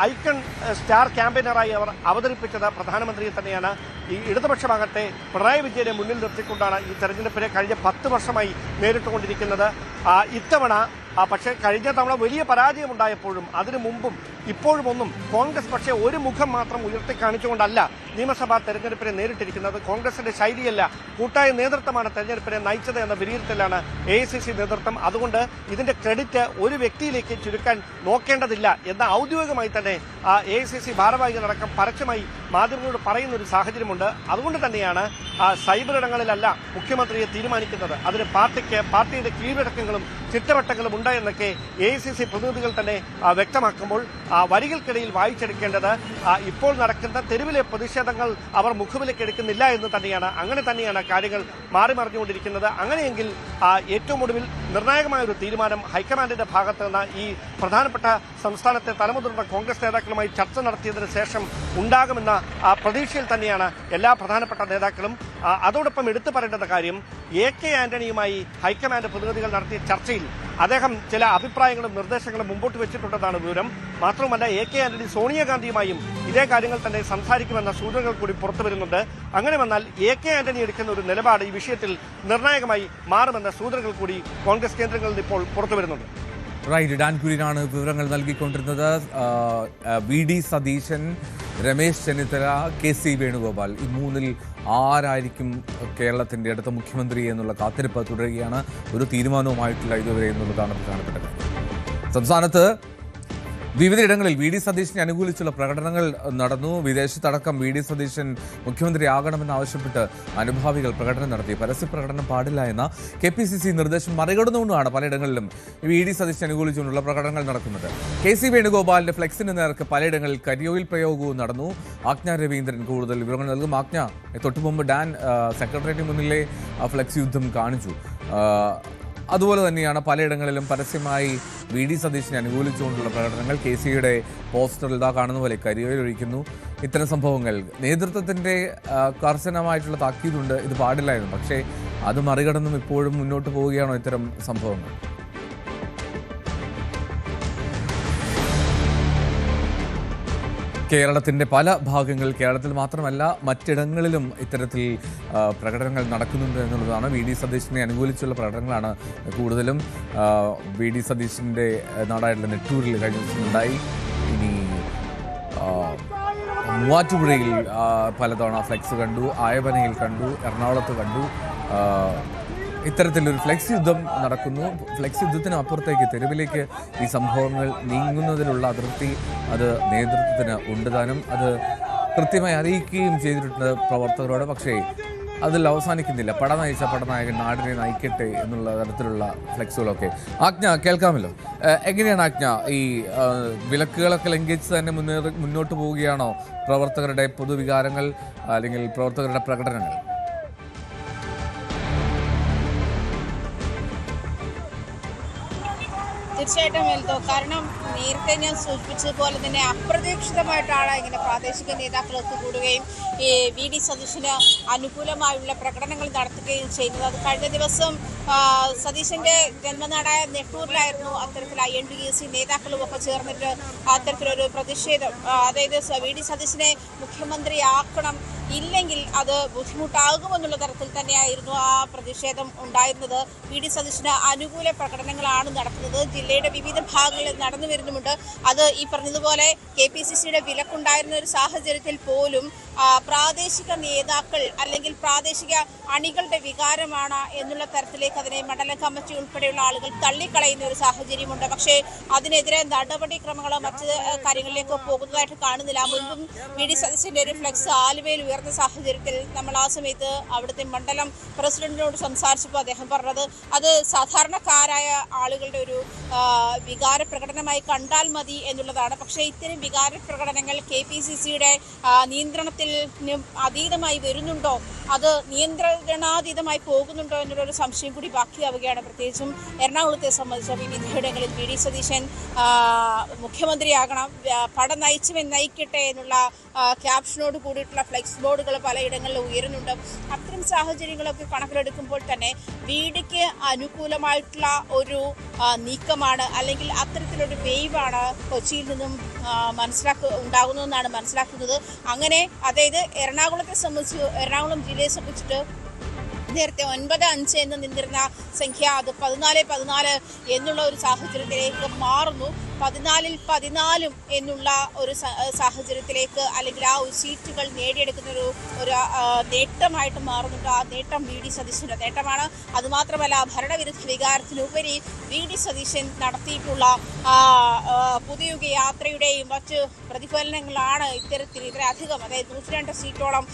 ഐക്കൺ സ്റ്റാർ ക്യാമ്പയിനറായി അവർ അവതരിപ്പിച്ചത് പ്രധാനമന്ത്രിയെ തന്നെയാണ്. ഈ ഇടതുപക്ഷമാകട്ടെ പിണറായി വിജയനെ മുന്നിൽ നിർത്തിക്കൊണ്ടാണ് ഈ തെരഞ്ഞെടുപ്പിനെ കഴിഞ്ഞ 10 വർഷമായി നേരിട്ടുകൊണ്ടിരിക്കുന്നത്. ഇത്തവണ പക്ഷേ കഴിഞ്ഞ തവണ വലിയ പരാജയമുണ്ടായപ്പോഴും അതിനു മുമ്പും ഇപ്പോഴും ഒന്നും കോൺഗ്രസ് പക്ഷേ ഒരു മുഖം മാത്രം ഉയർത്തി കാണിച്ചുകൊണ്ടല്ല നിയമസഭാ തെരഞ്ഞെടുപ്പിനെ നേരിട്ടിരിക്കുന്നത്. കോൺഗ്രസിന്റെ ശൈലിയല്ല, കൂട്ടായ നേതൃത്വമാണ് തെരഞ്ഞെടുപ്പിനെ നയിച്ചത് എന്ന വിലയിരുത്തലാണ് AICC നേതൃത്വം. അതുകൊണ്ട് ഇതിന്റെ ക്രെഡിറ്റ് ഒരു വ്യക്തിയിലേക്ക് ചുരുക്കാൻ നോക്കേണ്ടതില്ല എന്ന ഔദ്യോഗികമായി തന്നെ AICC ഭാരവാഹികളടക്കം പരസ്യമായി മാധ്യമങ്ങളോട് പറയുന്ന ഒരു സാഹചര്യമുണ്ട്. അതുകൊണ്ട് തന്നെയാണ് സൈബറിടങ്ങളിലല്ല മുഖ്യമന്ത്രിയെ തീരുമാനിക്കുന്നത്. അതിന് പാർട്ടിയുടെ കീഴ്വഴക്കങ്ങളും ചിട്ടവട്ടങ്ങളും ഉണ്ട് എന്നൊക്കെ AICC പ്രതിനിധികൾ തന്നെ വ്യക്തമാക്കുമ്പോൾ വരികൾക്കിടയിൽ വായിച്ചെടുക്കേണ്ടത് ഇപ്പോൾ നടക്കുന്ന തെരുവിലെ പ്രതിഷേധങ്ങൾ അവർ മുഖവിലേക്ക് എടുക്കുന്നില്ല എന്ന് തന്നെയാണ്. അങ്ങനെ തന്നെയാണ് കാര്യങ്ങൾ മാറി മറിഞ്ഞുകൊണ്ടിരിക്കുന്നത്. അങ്ങനെയെങ്കിൽ ഏറ്റവും ഒടുവിൽ നിർണായകമായ ഒരു തീരുമാനം ഹൈക്കമാൻഡിന്റെ ഭാഗത്ത് നിന്ന് ഈ പ്രധാനപ്പെട്ട സംസ്ഥാനത്തെ തലമുതിർന്ന കോൺഗ്രസ് നേതാക്കളുമായി ചർച്ച നടത്തിയതിനു ശേഷം ഉണ്ടാകുമെന്ന പ്രതീക്ഷയിൽ തന്നെയാണ് എല്ലാ പ്രധാനപ്പെട്ട നേതാക്കളും. അതോടൊപ്പം എടുത്തു പറയേണ്ട കാര്യം, AK ആന്റണിയുമായി ഹൈക്കമാൻഡ് പ്രതിനിധികൾ നടത്തിയ ചർച്ചയിൽ അദ്ദേഹം ചില അഭിപ്രായങ്ങളും നിർദ്ദേശങ്ങളും മുമ്പോട്ട് വെച്ചിട്ടുണ്ടെന്നാണ് വിവരം. മാത്രവുമല്ല, AK ആന്റണി സോണിയാഗാന്ധിയുമായും ഇതേ കാര്യങ്ങൾ തന്നെ സംസാരിക്കുമെന്ന സൂചനകൾ കൂടി പുറത്തു വരുന്നുണ്ട്. അങ്ങനെ വന്നാൽ AK ആന്റണി എടുക്കുന്ന ഒരു നിലപാട് ഈ വിഷയത്തിൽ നിർണായകമായി മാറുമെന്ന സൂചനകൾ കൂടി കോൺഗ്രസ് കേന്ദ്രങ്ങളിൽ നിന്ന് ഇപ്പോൾ പുറത്തു വരുന്നുണ്ട്. റൈറ്റ്, ഡാൻ കുര്യനാണ് വിവരങ്ങൾ നൽകിക്കൊണ്ടിരുന്നത്. VD സതീശൻ, രമേശ് ചെന്നിത്തല, KC വേണുഗോപാൽ, ഈ മൂന്നിൽ ആരായിരിക്കും കേരളത്തിൻ്റെ അടുത്ത മുഖ്യമന്ത്രി എന്നുള്ള കാത്തിരിപ്പ് തുടരുകയാണ്. ഒരു തീരുമാനവുമായിട്ടില്ല ഇതുവരെ എന്നുള്ളതാണ് പ്രധാനപ്പെട്ട കാര്യം. സംസ്ഥാനത്ത് വിവിധയിടങ്ങളിൽ വി ഡി സതീശനെ അനുകൂലിച്ചുള്ള പ്രകടനങ്ങൾ നടന്നു. വിദേശത്തടക്കം വി ഡി സതീശൻ മുഖ്യമന്ത്രിയാകണമെന്നാവശ്യപ്പെട്ട് അനുഭാവികൾ പ്രകടനം നടത്തി. പരസ്യ പ്രകടനം പാടില്ല എന്ന KPCC നിർദ്ദേശം മറികടന്നുകൊണ്ടാണ് പലയിടങ്ങളിലും വി ഡി സതീശനെ അനുകൂലിച്ചുകൊണ്ടുള്ള പ്രകടനങ്ങൾ നടക്കുന്നത്. KC വേണുഗോപാലിന്റെ ഫ്ലെക്സിന് നേർക്ക് പലയിടങ്ങളിൽ കരിയോയിൽ പ്രയോഗവും നടന്നു. ആജ്ഞ രവീന്ദ്രൻ കൂടുതൽ വിവരങ്ങൾ നൽകും. ആജ്ഞ, തൊട്ടുമുമ്പ് ഡാൻ സെക്രട്ടേറിയറ്റിന് മുന്നിലെ ഫ്ലെക്സ് യുദ്ധം കാണിച്ചു. അതുപോലെ തന്നെയാണ് പലയിടങ്ങളിലും പരസ്യമായി വി ഡി സതീശനെ അനുകൂലിച്ചുകൊണ്ടുള്ള പ്രകടനങ്ങൾ. KCയുടെ പോസ്റ്ററിൽ ഇതാ കാണുന്ന പോലെ കരിയോയിൽ ഒഴിക്കുന്നു. ഇത്തരം സംഭവങ്ങൾ നേതൃത്വത്തിൻ്റെ കർശനമായിട്ടുള്ള താക്കീതുണ്ട്, ഇത് പാടില്ലായിരുന്നു. പക്ഷേ അത് മറികടന്നും ഇപ്പോഴും മുന്നോട്ട് പോവുകയാണോ ഇത്തരം സംഭവങ്ങൾ? കേരളത്തിൻ്റെ പല ഭാഗങ്ങളിൽ, കേരളത്തിൽ മാത്രമല്ല മറ്റിടങ്ങളിലും ഇത്തരത്തിൽ പ്രകടനങ്ങൾ നടക്കുന്നുണ്ട് എന്നുള്ളതാണ്. വി ഡി സതീശനെ അനുകൂലിച്ചുള്ള പ്രകടനങ്ങളാണ് കൂടുതലും. വി ഡി സതീശൻ്റെ നാടായിട്ടുള്ള നെട്ടൂരിൽ കഴിഞ്ഞ ദിവസം ഉണ്ടായി. ഇനി മൂവാറ്റുപുഴയിൽ പലതവണ ഫ്ലെക്സ് കണ്ടു, ആയവനയിൽ കണ്ടു, എറണാകുളത്ത് കണ്ടു. ഇത്തരത്തിലൊരു ഫ്ലെക്സ് യുദ്ധം നടക്കുന്നു. ഫ്ലെക്സ് യുദ്ധത്തിന് അപ്പുറത്തേക്ക് തെരുവിലേക്ക് ഈ സംഭവങ്ങൾ നീങ്ങുന്നതിലുള്ള അതൃപ്തി അത് നേതൃത്വത്തിന് ഉണ്ട് താനും. അത് കൃത്യമായി അറിയിക്കുകയും ചെയ്തിട്ടുണ്ട് പ്രവർത്തകരോട്. പക്ഷേ അതിൽ അവസാനിക്കുന്നില്ല. പട നയിച്ച പടനായകൻ നാടിനെ നയിക്കട്ടെ എന്നുള്ള തരത്തിലുള്ള ഫ്ലെക്സുകളൊക്കെ. ആജ്ഞ കേൾക്കാമല്ലോ. എങ്ങനെയാണ് ആജ്ഞ ഈ വിലക്കുകളൊക്കെ ലംഘിച്ച് തന്നെ മുന്നോട്ട് പോവുകയാണോ പ്രവർത്തകരുടെ പൊതുവികാരങ്ങൾ അല്ലെങ്കിൽ പ്രവർത്തകരുടെ പ്രകടനങ്ങൾ? തീർച്ചയായിട്ടും എൽദോ, കാരണം നേരത്തെ ഞാൻ സൂചിപ്പിച്ചതുപോലെ തന്നെ അപ്രതീക്ഷിതമായിട്ടാണ് ഇങ്ങനെ പ്രാദേശിക നേതാക്കൾ ഒത്തുകൂടുകയും ഈ വി ഡി സതീശന് അനുകൂലമായുള്ള പ്രകടനങ്ങൾ നടത്തുകയും ചെയ്യുന്നത്. അത് കഴിഞ്ഞ ദിവസം സതീശന്റെ ജന്മനാടായ നെട്ടൂരിലായിരുന്നു അത്തരത്തിൽ INTUC നേതാക്കളും ഒക്കെ ചേർന്നിട്ട് അത്തരത്തിലൊരു പ്രതിഷേധം, അതായത് വി ഡി സതീശനെ മുഖ്യമന്ത്രിയാക്കണം, ഇല്ലെങ്കിൽ അത് ബുദ്ധിമുട്ടാകുമെന്നുള്ള തരത്തിൽ തന്നെയായിരുന്നു ആ പ്രതിഷേധം ഉണ്ടായിരുന്നത്. വി ഡി സതീശന് അനുകൂല പ്രകടനങ്ങളാണ് നടത്തുന്നത്. ജില്ലയുടെ വിവിധ ഭാഗങ്ങളിൽ നടന്നു വരുന്നുമുണ്ട്. അത് ഈ പറഞ്ഞതുപോലെ KPCCയുടെ വിലക്കുണ്ടായിരുന്ന ഒരു സാഹചര്യത്തിൽ പോലും പ്രാദേശിക നേതാക്കൾ അല്ലെങ്കിൽ പ്രാദേശിക അണികളുടെ വികാരമാണ് എന്നുള്ള തരത്തിലേക്ക് അതിനെ മണ്ഡലം കമ്മിറ്റി ഉൾപ്പെടെയുള്ള ആളുകൾ തള്ളിക്കളയുന്ന ഒരു സാഹചര്യമുണ്ട്. പക്ഷേ അതിനെതിരെ നടപടിക്രമങ്ങളോ മറ്റ് കാര്യങ്ങളിലേക്കോ പോകുന്നതായിട്ട് കാണുന്നില്ല. മുൻപും വി ഡി സതീശന്റെ ഒരു ഫ്ലെക്സ് ആലുവയിൽ ഉയർന്ന സാഹചര്യത്തിൽ നമ്മൾ ആ സമയത്ത് അവിടുത്തെ മണ്ഡലം പ്രസിഡന്റിനോട് സംസാരിച്ചപ്പോൾ അദ്ദേഹം പറഞ്ഞത് അത് സാധാരണക്കാരായ ആളുകളുടെ ഒരു വികാര പ്രകടനമായി കണ്ടാൽ മതി എന്നുള്ളതാണ്. പക്ഷേ ഇത്തരം വികാര പ്രകടനങ്ങൾ KPCCയുടെ നിയന്ത്രണത്തിൽ അതീതമായി വരുന്നുണ്ടോ, അത് നിയന്ത്രണാതീതമായി പോകുന്നുണ്ടോ എന്നുള്ളൊരു സംശയം കൂടി ബാക്കിയാവുകയാണ്. പ്രത്യേകിച്ചും എറണാകുളത്തെ സംബന്ധിച്ച വിവിധയിടങ്ങളിൽ വി ഡി സതീശൻ മുഖ്യമന്ത്രിയാകണം, പട നയിച്ചുവൻ നയിക്കട്ടെ എന്നുള്ള ക്യാപ്ഷനോട് കൂടിയിട്ടുള്ള ഫ്ലെക്സ് ബോർഡുകൾ പലയിടങ്ങളിലും ഉയരുന്നുണ്ട്. അത്തരം സാഹചര്യങ്ങളൊക്കെ കണക്കിലെടുക്കുമ്പോൾ തന്നെ വീടിക്ക് അനുകൂലമായിട്ടുള്ള ഒരു നീക്കമാണ് അല്ലെങ്കിൽ അത്തരത്തിലൊരു വേവാണ് കൊച്ചിയിൽ നിന്നും ഉണ്ടാകുന്നതെന്നാണ് മനസ്സിലാക്കുന്നത്. അങ്ങനെ അതായത് എറണാകുളം ജില്ലയെ സംബന്ധിച്ചിട്ട് നേരത്തെ 9-5 എന്ന് നിന്നിരുന്ന സംഖ്യ അത് 14 എന്നുള്ള ഒരു സാഹചര്യത്തിലേക്ക് മാറുന്നു. 14 എന്നുള്ള ഒരു സാഹചര്യത്തിലേക്ക് അല്ലെങ്കിൽ ആ ഒരു സീറ്റുകൾ നേടിയെടുക്കുന്ന ഒരു നേട്ടമായിട്ട് മാറുന്നുണ്ട്. ആ നേട്ടം വി ഡി സതീശന്റെ നേട്ടമാണ്. അതുമാത്രമല്ല ഭരണവിരുദ്ധ വികാരത്തിനുപരി വി ഡി സതീശൻ നടത്തിയിട്ടുള്ള പുതിയുഗ യാത്രയുടെയും മറ്റ് പ്രതിഫലനങ്ങളാണ് ഇത്രയധികം, അതായത് 102 സീറ്റോളം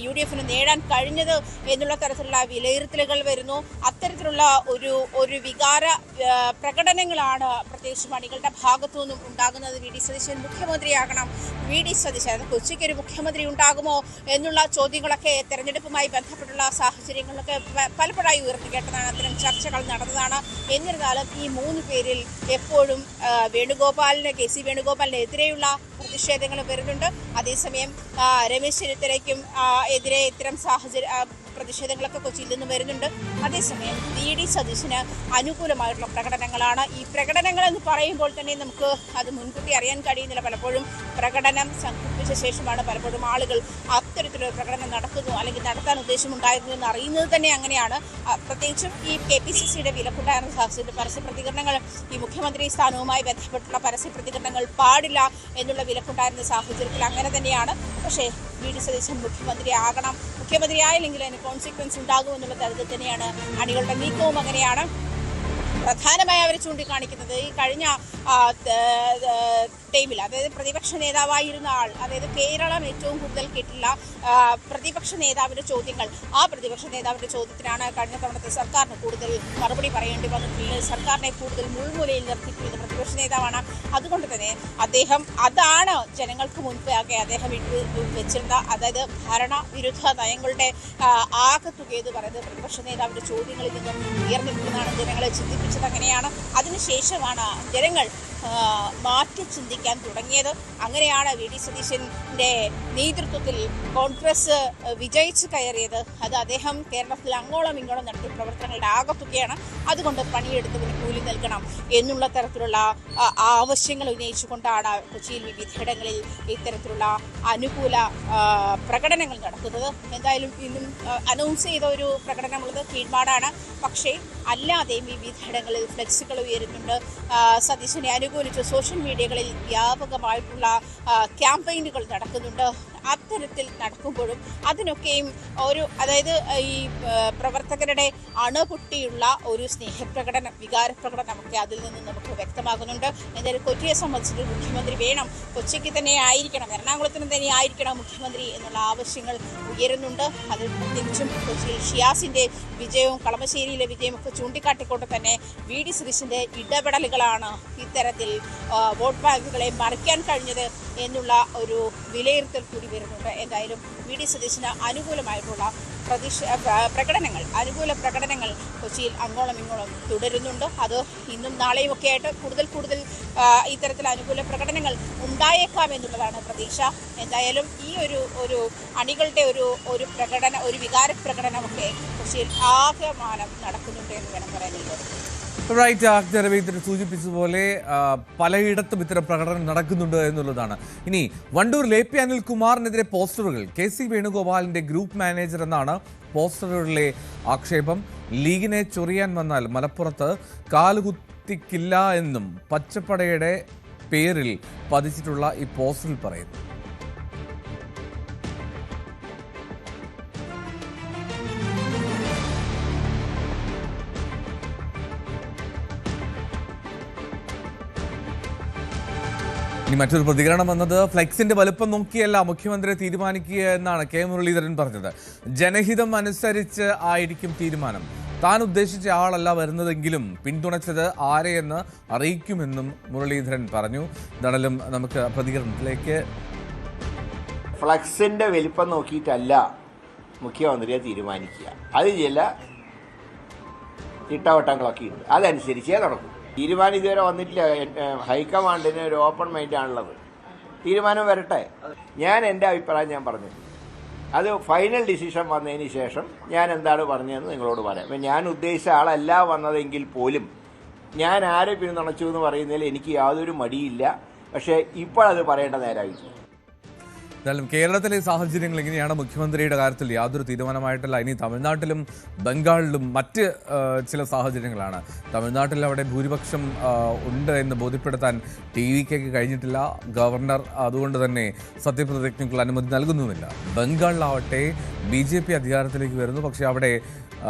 UDFന് നേടാൻ കഴിഞ്ഞത് എന്നുള്ള തരത്തിലുള്ള വിലയിരുത്തലുകൾ വരുന്നു. അത്തരത്തിലുള്ള ഒരു വികാര പ്രകടനങ്ങളാണ് പ്രത്യേകിച്ച് മണികളുടെ ഭാഗത്തു നിന്നും ഉണ്ടാകുന്നത്. വി ഡി സതീശൻ മുഖ്യമന്ത്രിയാകണം, വി ഡി സതീശൻ കൊച്ചിക്ക് ഒരു മുഖ്യമന്ത്രി ഉണ്ടാകുമോ എന്നുള്ള ചോദ്യങ്ങളൊക്കെ തെരഞ്ഞെടുപ്പുമായി ബന്ധപ്പെട്ടുള്ള സാഹചര്യങ്ങളൊക്കെ പലപ്പോഴായി ഉയർത്തിക്കേട്ടതാണ്. അത്തരം ചർച്ചകൾ നടന്നതാണ്. എന്നിരുന്നാലും ഈ 3 പേരിൽ എപ്പോഴും KC വേണുഗോപാലിനെതിരെയുള്ള പ്രതിഷേധങ്ങൾ വരുന്നുണ്ട്. അതേസമയം രമേശ് ചെന്നിത്തലയ്ക്കും എതിരെ ഇത്തരം പ്രതിഷേധങ്ങളൊക്കെ കൊച്ചിയിൽ നിന്ന് വരുന്നുണ്ട്. അതേസമയം വി ഡി സതീശന് അനുകൂലമായിട്ടുള്ള പ്രകടനങ്ങളാണ്. ഈ പ്രകടനങ്ങൾ എന്ന് പറയുമ്പോൾ തന്നെ നമുക്ക് അത് മുൻകൂട്ടി അറിയാൻ കഴിയുന്നില്ല. പലപ്പോഴും പ്രകടനം സംഘടിപ്പിച്ച ശേഷമാണ് പലപ്പോഴും ആളുകൾ അത്തരത്തിലൊരു പ്രകടനം നടത്തുന്നു അല്ലെങ്കിൽ നടത്താൻ ഉദ്ദേശമുണ്ടായിരുന്നു എന്ന് അറിയുന്നത് തന്നെ അങ്ങനെയാണ്. പ്രത്യേകിച്ചും ഈ KPCCയുടെ വിലക്കുണ്ടായിരുന്ന സാഹചര്യത്തിൽ പരസ്യ പ്രതികരണങ്ങൾ ഈ മുഖ്യമന്ത്രി സ്ഥാനവുമായി ബന്ധപ്പെട്ടുള്ള പരസ്യ പ്രതികരണങ്ങൾ പാടില്ല എന്നുള്ള വിലക്കുണ്ടായിരുന്ന സാഹചര്യത്തിൽ അങ്ങനെ തന്നെയാണ്. പക്ഷേ വി ഡി സതീശൻ മുഖ്യമന്ത്രിയായില്ലെങ്കിൽ അതിന് കോൺസിക്വൻസ് ഉണ്ടാകുമെന്നുള്ള തരത്തിൽ തന്നെയാണ് അണികളുടെ നീക്കവും അങ്ങനെയാണ്. പ്രധാനമായി അവർ ചൂണ്ടിക്കാണിക്കുന്നത് ഈ കഴിഞ്ഞ ടൈമിൽ, അതായത് പ്രതിപക്ഷ നേതാവായിരുന്ന ആൾ, അതായത് കേരളം ഏറ്റവും കൂടുതൽ കേട്ടില്ല പ്രതിപക്ഷ നേതാവിൻ്റെ ചോദ്യങ്ങൾ, ആ പ്രതിപക്ഷ നേതാവിൻ്റെ ചോദ്യത്തിനാണ് കഴിഞ്ഞ തവണത്തെ സർക്കാരിന് കൂടുതൽ മറുപടി പറയേണ്ടി വന്നിട്ടുള്ളത്. സർക്കാരിനെ കൂടുതൽ മുൾമുലയിൽ നിർത്തിയിട്ടുള്ളത് പ്രതിപക്ഷ നേതാവാണ്. അതുകൊണ്ട് തന്നെ അദ്ദേഹം അതാണ് ജനങ്ങൾക്ക് മുൻപാകെ അദ്ദേഹം വെച്ചിരുന്ന, അതായത് ഭരണവിരുദ്ധ നയങ്ങളുടെ ആകെത്തുക എന്ന് പറയുന്നത് പ്രതിപക്ഷ നേതാവിൻ്റെ ചോദ്യങ്ങളിൽ നിന്നും ഉയർന്നിരിക്കുന്നതാണ്. ജനങ്ങളെ ചിന്തിപ്പിച്ചത് അങ്ങനെയാണ്. അതിനുശേഷമാണ് ജനങ്ങൾ മാറ്റി ചിന്തിക്കാൻ തുടങ്ങിയത്. അങ്ങനെയാണ് വി ഡി സതീശൻ്റെ നേതൃത്വത്തിൽ കോൺഗ്രസ് വിജയിച്ച് കയറിയത്. അത് അദ്ദേഹം കേരളത്തിൽ അങ്ങോളം ഇങ്ങോളം നടത്തിയ പ്രവർത്തനങ്ങളുടെ ആകത്തുകയാണ്. അതുകൊണ്ട് പണിയെടുത്തതിന് കൂലി നൽകണം എന്നുള്ള തരത്തിലുള്ള ആവശ്യങ്ങൾ ഉന്നയിച്ചുകൊണ്ടാണ് കൊച്ചിയിൽ വിവിധയിടങ്ങളിൽ ഇത്തരത്തിലുള്ള അനുകൂല പ്രകടനങ്ങൾ നടക്കുന്നത്. എന്തായാലും ഇന്നും അനൗൺസ് ചെയ്ത ഒരു പ്രകടനമുള്ളത് കീഴ്മാടാണ്. പക്ഷേ അല്ലാതെയും വിവിധയിടങ്ങളിൽ ഫ്ലെക്സുകൾ ഉയരുന്നുണ്ട്. സതീശനെ അനുകൂലിച്ച് സോഷ്യൽ മീഡിയകളിൽ വ്യാപകമായിട്ടുള്ള ക്യാമ്പയിനുകൾ നടക്കുന്നുണ്ട്. അത്തരത്തിൽ നടക്കുമ്പോഴും അതിനൊക്കെയും അതായത് ഈ പ്രവർത്തകരുടെ അണുപൊട്ടിയുള്ള ഒരു സ്നേഹപ്രകടനം, വികാരപ്രകടനമൊക്കെ അതിൽ നിന്ന് നമുക്ക് വ്യക്തമാകുന്നുണ്ട്. എന്തായാലും കൊച്ചിയെ സംബന്ധിച്ചിട്ട് മുഖ്യമന്ത്രി വേണം, കൊച്ചിക്ക് തന്നെ ആയിരിക്കണം, എറണാകുളത്തിന് തന്നെ ആയിരിക്കണം മുഖ്യമന്ത്രി എന്നുള്ള ആവശ്യങ്ങൾ ഉയരുന്നുണ്ട്. അതിൽ പ്രത്യേകിച്ചും കൊച്ചിയിൽ ഷിയാസിൻ്റെ വിജയവും കളമശ്ശേരിയിലെ വിജയവും ഒക്കെ ചൂണ്ടിക്കാട്ടിക്കൊണ്ട് തന്നെ വി ഡി സതീശൻ്റെ ഇടപെടലുകളാണ് ഇത്തരത്തിൽ വോട്ട് ബാങ്കുകളെ മറിക്കാൻ കഴിഞ്ഞത് എന്നുള്ള ഒരു വിലയിരുത്തൽ കൂടി വരുന്നുണ്ട്. എന്തായാലും വി ഡി സതീശന് അനുകൂലമായിട്ടുള്ള അനുകൂല പ്രകടനങ്ങൾ കൊച്ചിയിൽ അങ്ങോളം ഇങ്ങോളം തുടരുന്നുണ്ട്. അത് ഇന്നും നാളെയും ഒക്കെ ആയിട്ട് കൂടുതൽ ഇത്തരത്തിൽ അനുകൂല പ്രകടനങ്ങൾ ഉണ്ടായേക്കാം എന്നുള്ളതാണ് പ്രതീക്ഷ. എന്തായാലും ഈ ഒരു അണികളുടെ ഒരു വികാര പ്രകടനമൊക്കെ കൊച്ചിയിൽ ആകമാനം നടക്കുന്നുണ്ട് എന്ന് വേണം പറയാനുള്ളത്. റൈറ്റ്, രവീന്ദ്രൻ സൂചിപ്പിച്ചതുപോലെ പലയിടത്തും ഇത്തരം പ്രകടനം നടക്കുന്നുണ്ട് എന്നുള്ളതാണ്. ഇനി വണ്ടൂരിൽ എ പി അനിൽകുമാറിനെതിരെ പോസ്റ്ററുകൾ, KC വേണുഗോപാലിന്റെ ഗ്രൂപ്പ് മാനേജർ എന്നാണ് പോസ്റ്ററുകളിലെ ആക്ഷേപം. ലീഗിനെ ചൊറിയാൻ വന്നാൽ മലപ്പുറത്ത് കാലുകുത്തിക്കില്ല എന്നും പച്ചപ്പടയുടെ പേരിൽ പതിച്ചിട്ടുള്ള ഈ പോസ്റ്ററിൽ പറയുന്നു. ഇനി മറ്റൊരു പ്രതികരണം വന്നത് ഫ്ലെക്സിന്റെ വലുപ്പം നോക്കിയല്ല മുഖ്യമന്ത്രി തീരുമാനിക്കുക എന്നാണ് K മുരളീധരൻ പറഞ്ഞത്. ജനഹിതം അനുസരിച്ച് ആയിരിക്കും തീരുമാനം. താൻ ഉദ്ദേശിച്ച ആളല്ല വരുന്നതെങ്കിലും പിന്തുണച്ചത് ആരെയെന്ന് അറിയിക്കുമെന്നും മുരളീധരൻ പറഞ്ഞു. എന്തായാലും നമുക്ക് പ്രതികരണത്തിലേക്ക്. ഫ്ലക്സിന്റെ വലിപ്പം നോക്കിയിട്ടല്ല മുഖ്യമന്ത്രിയെ തീരുമാനിക്കുക. അത് ചില ചിട്ടവട്ടങ്ങളൊക്കെ ഉണ്ട്, അതനുസരിച്ചേ നടക്കും. തീരുമാനം ഇതുവരെ വന്നിട്ടില്ല. ഹൈക്കമാൻഡിന് ഒരു ഓപ്പൺ മൈൻഡാണുള്ളത്. തീരുമാനം വരട്ടെ. ഞാൻ എൻ്റെ അഭിപ്രായം ഞാൻ പറഞ്ഞു. അത് ഫൈനൽ ഡിസിഷൻ വന്നതിന് ശേഷം ഞാൻ എന്താണ് പറഞ്ഞതെന്ന് നിങ്ങളോട് പറയാം. ഞാൻ ഉദ്ദേശിച്ച ആളല്ല വന്നതെങ്കിൽ പോലും ഞാൻ ആരെ പിന്തുണച്ചു എന്ന് പറയുന്നതിൽ എനിക്ക് യാതൊരു മടിയില്ല. പക്ഷേ ഇപ്പോഴത് പറയേണ്ട നേരമായിട്ടില്ല. എന്തായാലും കേരളത്തിലെ സാഹചര്യങ്ങൾ എങ്ങനെയാണ്? മുഖ്യമന്ത്രിയുടെ കാര്യത്തിൽ യാതൊരു തീരുമാനമായിട്ടല്ല. ഇനി തമിഴ്നാട്ടിലും ബംഗാളിലും മറ്റ് ചില സാഹചര്യങ്ങളാണ്. തമിഴ്നാട്ടിൽ അവിടെ ഭൂരിപക്ഷം ഉണ്ട് എന്ന് ബോധ്യപ്പെടുത്താൻ TVK കഴിഞ്ഞിട്ടില്ല. ഗവർണർ അതുകൊണ്ട് തന്നെ സത്യപ്രതിജ്ഞയ്ക്കുള്ള അനുമതി നൽകുന്നുമില്ല. ബംഗാളിലാവട്ടെ BJP അധികാരത്തിലേക്ക് വരുന്നു. പക്ഷേ അവിടെ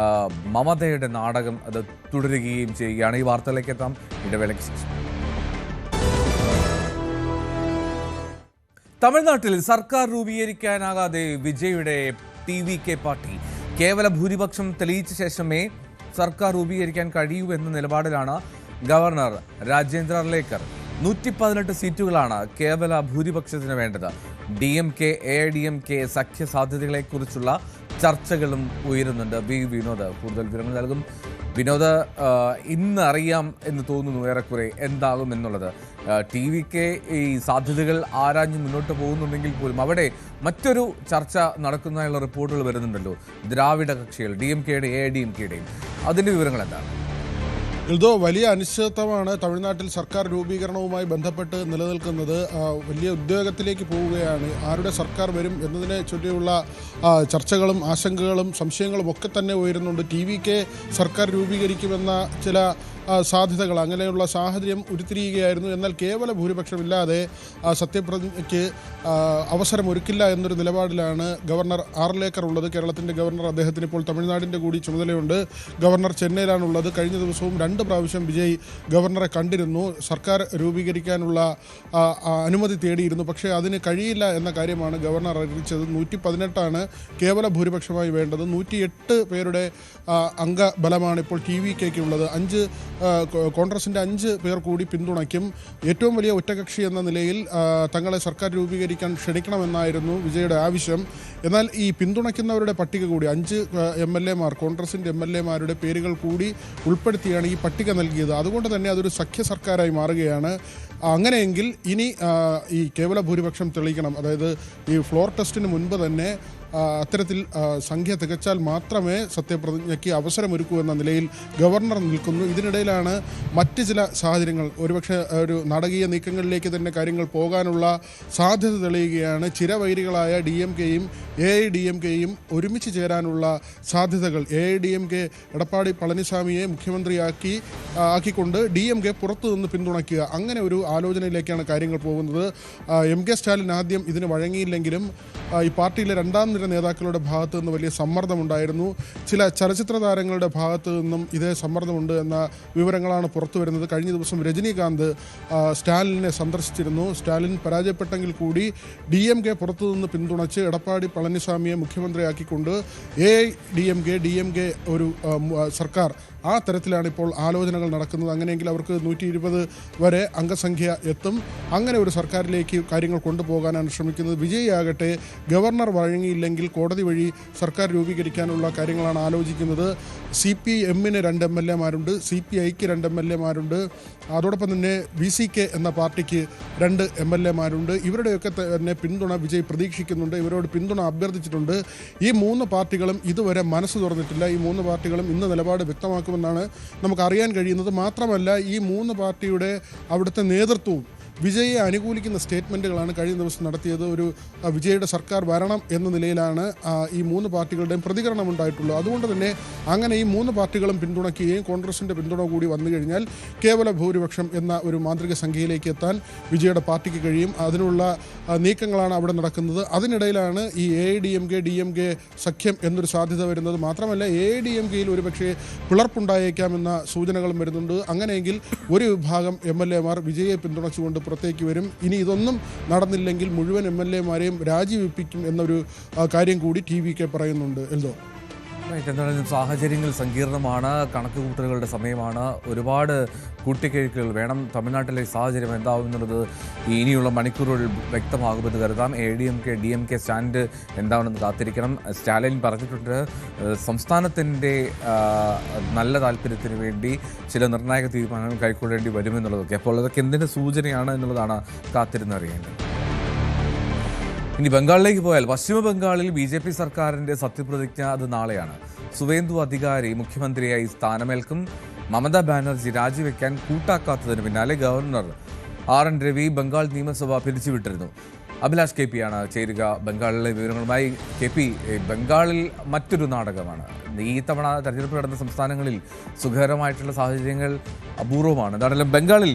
മമതയുടെ നാടകം അത് തുടരുകയും ചെയ്യുകയാണ്. ഈ വാർത്തയിലേക്ക് എത്താം ഇടവേളയ്ക്ക് ശേഷം. തമിഴ്നാട്ടിൽ സർക്കാർ രൂപീകരിക്കാനാകാതെ വിജയുടെ TVK പാർട്ടി കേവല ഭൂരിപക്ഷം തെളിയിച്ച ശേഷമേ സർക്കാർ രൂപീകരിക്കാൻ കഴിയൂ എന്ന നിലപാടിലാണ് ഗവർണർ രാജേന്ദ്ര അർലേക്കർ. 118 സീറ്റുകളാണ് കേവല ഭൂരിപക്ഷത്തിന് വേണ്ടത്. DMK AIDMK സഖ്യ സാധ്യതകളെക്കുറിച്ചുള്ള ചർച്ചകളും ഉയരുന്നുണ്ട്. വിനോദ് കൂടുതൽ വിവരങ്ങൾ നൽകും. വിനോദ്, ഇന്ന് അറിയാം എന്ന് തോന്നുന്നു ഏറെക്കുറെ എന്താകും എന്നുള്ളത്. TVK ഈ സാധ്യതകൾ ആരാഞ്ഞ് മുന്നോട്ട് പോകുന്നുണ്ടെങ്കിൽ പോലും അവിടെ മറ്റൊരു ചർച്ച നടക്കുന്നതിനുള്ള റിപ്പോർട്ടുകൾ വരുന്നുണ്ടല്ലോ. ദ്രാവിഡ കക്ഷികൾ DMKയുടെയും AIDMKയുടെയും അതിൻ്റെ വിവരങ്ങൾ എന്താണ്? ഇതോ വലിയ അനിശ്ചിതത്വമാണ് തമിഴ്നാട്ടിൽ സർക്കാർ രൂപീകരണവുമായി ബന്ധപ്പെട്ട് നിലനിൽക്കുന്നത്. വലിയ ഉദ്യോഗത്തിലേക്ക് പോവുകയാണ്. ആരുടെ സർക്കാർ വരും എന്നതിനെ ചൊല്ലിയുള്ള ചർച്ചകളും ആശങ്കകളും സംശയങ്ങളും ഒക്കെ തന്നെ ഉയരുന്നുണ്ട്. TVK സർക്കാർ രൂപീകരിക്കുമെന്ന ചില സാധ്യതകൾ അങ്ങനെയുള്ള സാഹചര്യം ഉരുത്തിരിയുകയായിരുന്നു. എന്നാൽ കേവല ഭൂരിപക്ഷമില്ലാതെ സത്യപ്രതിജ്ഞയ്ക്ക് അവസരമൊരുക്കില്ല എന്നൊരു നിലപാടിലാണ് ഗവർണർ ആർലേക്കർ ഉള്ളത്. കേരളത്തിൻ്റെ ഗവർണർ, അദ്ദേഹത്തിന് ഇപ്പോൾ തമിഴ്നാടിൻ്റെ കൂടി ചുമതലയുണ്ട്. ഗവർണർ ചെന്നൈയിലാണുള്ളത്. കഴിഞ്ഞ ദിവസവും 2 പ്രാവശ്യം വിജയ് ഗവർണറെ കണ്ടിരുന്നു. സർക്കാർ രൂപീകരിക്കാനുള്ള അനുമതി തേടിയിരുന്നു. പക്ഷേ അതിന് കഴിയില്ല എന്ന കാര്യമാണ് ഗവർണർ അറിയിച്ചത്. 118 കേവല ഭൂരിപക്ഷമായി വേണ്ടത്. 108 പേരുടെ അംഗബലമാണ് ഇപ്പോൾ TVKയ്ക്ക് ഉള്ളത്. 5 കോൺഗ്രസിൻ്റെ 5 പേർ കൂടി പിന്തുണയ്ക്കും. ഏറ്റവും വലിയ ഒറ്റകക്ഷി എന്ന നിലയിൽ തങ്ങളെ സർക്കാർ രൂപീകരിക്കാൻ ക്ഷണിക്കണമെന്നായിരുന്നു വിജയുടെ ആവശ്യം. എന്നാൽ ഈ പിന്തുണയ്ക്കുന്നവരുടെ പട്ടിക കൂടി 5 MLA-മാർ, കോൺഗ്രസിൻ്റെ MLA-മാരുടെ പേരുകൾ കൂടി ഉൾപ്പെടുത്തിയാണ് ഈ പട്ടിക നൽകിയത്. അതുകൊണ്ട് തന്നെ അതൊരു സഖ്യ സർക്കാരായി മാറുകയാണ്. അങ്ങനെയെങ്കിൽ ഇനി ഈ കേവല ഭൂരിപക്ഷം തെളിയിക്കണം. അതായത് ഈ ഫ്ലോർ ടെസ്റ്റിന് മുൻപ് തന്നെ അത്തരത്തിൽ സംഖ്യ തികച്ചാൽ മാത്രമേ സത്യപ്രതിജ്ഞയ്ക്ക് അവസരമൊരുക്കൂ എന്ന നിലയിൽ ഗവർണർ നിൽക്കുന്നു. ഇതിനിടയിലാണ് മറ്റ് ചില സാഹചര്യങ്ങൾ, ഒരുപക്ഷെ ഒരു നാടകീയ നീക്കങ്ങളിലേക്ക് തന്നെ കാര്യങ്ങൾ പോകാനുള്ള സാധ്യത തെളിയുകയാണ്. ചിരവൈരികളായ DMK-യും AIDMK-യും ഒരുമിച്ച് ചേരാനുള്ള സാധ്യതകൾ. AIDMK എടപ്പാടി പളനിസ്വാമിയെ മുഖ്യമന്ത്രിയാക്കിക്കൊണ്ട് DMK പുറത്തു നിന്ന് പിന്തുണയ്ക്കുക, അങ്ങനെ ഒരു ആലോചനയിലേക്കാണ് കാര്യങ്ങൾ പോകുന്നത്. MK സ്റ്റാലിൻ ആദ്യം ഇതിന് വഴങ്ങിയില്ലെങ്കിലും ഈ പാർട്ടിയിലെ രണ്ടാം നിര നേതാക്കളുടെ ഭാഗത്തു നിന്ന് വലിയ സമ്മർദ്ദമുണ്ടായിരുന്നു. ചില ചലച്ചിത്ര താരങ്ങളുടെ ഭാഗത്തു നിന്നും ഇതേ സമ്മർദ്ദമുണ്ട് എന്ന വിവരങ്ങളാണ് പുറത്തു വരുന്നത്. കഴിഞ്ഞ ദിവസം രജനീകാന്ത് സ്റ്റാലിനെ സന്ദർശിച്ചിരുന്നു. സ്റ്റാലിൻ പരാജയപ്പെട്ടെങ്കിൽ കൂടി DMK പുറത്തു നിന്ന് പിന്തുണച്ച് എടപ്പാടി പളനിസ്വാമിയെ മുഖ്യമന്ത്രിയാക്കിക്കൊണ്ട് DMK ഒരു സർക്കാർ, ആ തരത്തിലാണ് ഇപ്പോൾ ആലോചനകൾ നടക്കുന്നത്. അങ്ങനെയെങ്കിൽ അവർക്ക് 120 വരെ അംഗസംഖ്യ എത്തും. അങ്ങനെ ഒരു സർക്കാരിലേക്ക് കാര്യങ്ങൾ കൊണ്ടുപോകാനാണ് ശ്രമിക്കുന്നത്. വിജയ് ആകട്ടെ ഗവർണർ വഴങ്ങിയില്ലെങ്കിൽ കോടതി വഴി സർക്കാർ രൂപീകരിക്കാനുള്ള കാര്യങ്ങളാണ് ആലോചിക്കുന്നത്. CPM-ന് 2 MLA-മാരുണ്ട്, CPI-ക്ക് 2 MLA-മാരുണ്ട്. അതോടൊപ്പം തന്നെ VCK എന്ന പാർട്ടിക്ക് 2 MLA-മാരുണ്ട്. ഇവരുടെയൊക്കെ തന്നെ പിന്തുണ വിജയ് പ്രതീക്ഷിക്കുന്നുണ്ട്. ഇവരോട് പിന്തുണ അഭ്യർത്ഥിച്ചിട്ടുണ്ട്. ഈ 3 പാർട്ടികളും ഇതുവരെ മനസ്സ് തുറന്നിട്ടില്ല. ഈ 3 പാർട്ടികളും ഇന്ന് നിലപാട് വ്യക്തമാക്കുമെന്നാണ് നമുക്ക് അറിയാൻ കഴിയുന്നത്. മാത്രമല്ല ഈ 3 പാർട്ടിയുടെ അവിടുത്തെ നേതൃത്വവും വിജയെ അനുകൂലിക്കുന്ന സ്റ്റേറ്റ്മെൻറ്റുകളാണ് കഴിഞ്ഞ ദിവസം നടത്തിയത്. ഒരു വിജയുടെ സർക്കാർ വരണം എന്ന നിലയിലാണ് ഈ 3 പാർട്ടികളുടെയും പ്രതികരണം ഉണ്ടായിട്ടുള്ളത്. അതുകൊണ്ട് തന്നെ അങ്ങനെ ഈ 3 പാർട്ടികളും പിന്തുണയ്ക്കുകയും കോൺഗ്രസിൻ്റെ പിന്തുണ കൂടി വന്നു കഴിഞ്ഞാൽ കേവല ഭൂരിപക്ഷം എന്ന ഒരു മാന്ത്രിക സംഖ്യയിലേക്ക് എത്താൻ വിജയുടെ പാർട്ടിക്ക് കഴിയും. അതിനുള്ള നീക്കങ്ങളാണ് അവിടെ നടക്കുന്നത്. അതിനിടയിലാണ് ഈ AIDMK സഖ്യം എന്നൊരു സാധ്യത വരുന്നത്. മാത്രമല്ല AIDMK-യിൽ ഒരുപക്ഷെ പിളർപ്പുണ്ടായേക്കാമെന്ന സൂചനകളും വരുന്നുണ്ട്. അങ്ങനെയെങ്കിൽ ഒരു വിഭാഗം MLA-മാർ വിജയെ പിന്തുണച്ചുകൊണ്ട് പുറത്തേക്ക് വരും. ഇനി ഇതൊന്നും നടന്നില്ലെങ്കിൽ മുഴുവൻ MLA-മാരെയും രാജിവെപ്പിക്കും എന്നൊരു കാര്യം കൂടി TVK പറയുന്നുണ്ട്. എൽദോ, എന്തായാലും സാഹചര്യങ്ങൾ സങ്കീർണമാണ്, കണക്കുകൂട്ടലുകളുടെ സമയമാണ്, ഒരുപാട് കൂട്ടിക്കഴിക്കലുകൾ വേണം. തമിഴ്നാട്ടിലെ സാഹചര്യം എന്താവും എന്നുള്ളത് ഇനിയുള്ള മണിക്കൂറുകൾ വ്യക്തമാകുമെന്ന് കരുതാം. AIDMK സ്റ്റാൻഡ് എന്താണെന്ന് കാത്തിരിക്കണം. സ്റ്റാലിൻ പറഞ്ഞിട്ടുണ്ട് സംസ്ഥാനത്തിൻ്റെ നല്ല താല്പര്യത്തിന് വേണ്ടി ചില നിർണായക തീരുമാനങ്ങൾ കൈക്കൊള്ളേണ്ടി വരുമെന്നുള്ളതൊക്കെ. അപ്പോൾ അതൊക്കെ എന്തിൻ്റെ സൂചനയാണ് എന്നുള്ളതാണ് കാത്തിരുന്നറിയേണ്ടത്. ഇനി ബംഗാളിലേക്ക് പോയാൽ പശ്ചിമ ബംഗാളിൽ BJP സർക്കാരിൻ്റെ സത്യപ്രതിജ്ഞ അത് നാളെയാണ്. സുവേന്ദു അധികാരി മുഖ്യമന്ത്രിയായി സ്ഥാനമേൽക്കും. മമതാ ബാനർജി രാജിവെക്കാൻ കൂട്ടാക്കാത്തതിന് പിന്നാലെ ഗവർണർ RN രവി ബംഗാൾ നിയമസഭ പിരിച്ചുവിട്ടിരുന്നു. അഭിലാഷ് KP ആണ് ചേരുക ബംഗാളിലെ വിവരങ്ങളുമായി. KP, ബംഗാളിൽ മറ്റൊരു നാടകമാണ്. ഈ തവണ തെരഞ്ഞെടുപ്പ് നടന്ന സംസ്ഥാനങ്ങളിൽ സുഖകരമായിട്ടുള്ള സാഹചര്യങ്ങൾ അപൂർവമാണ്. എന്താണെങ്കിലും ബംഗാളിൽ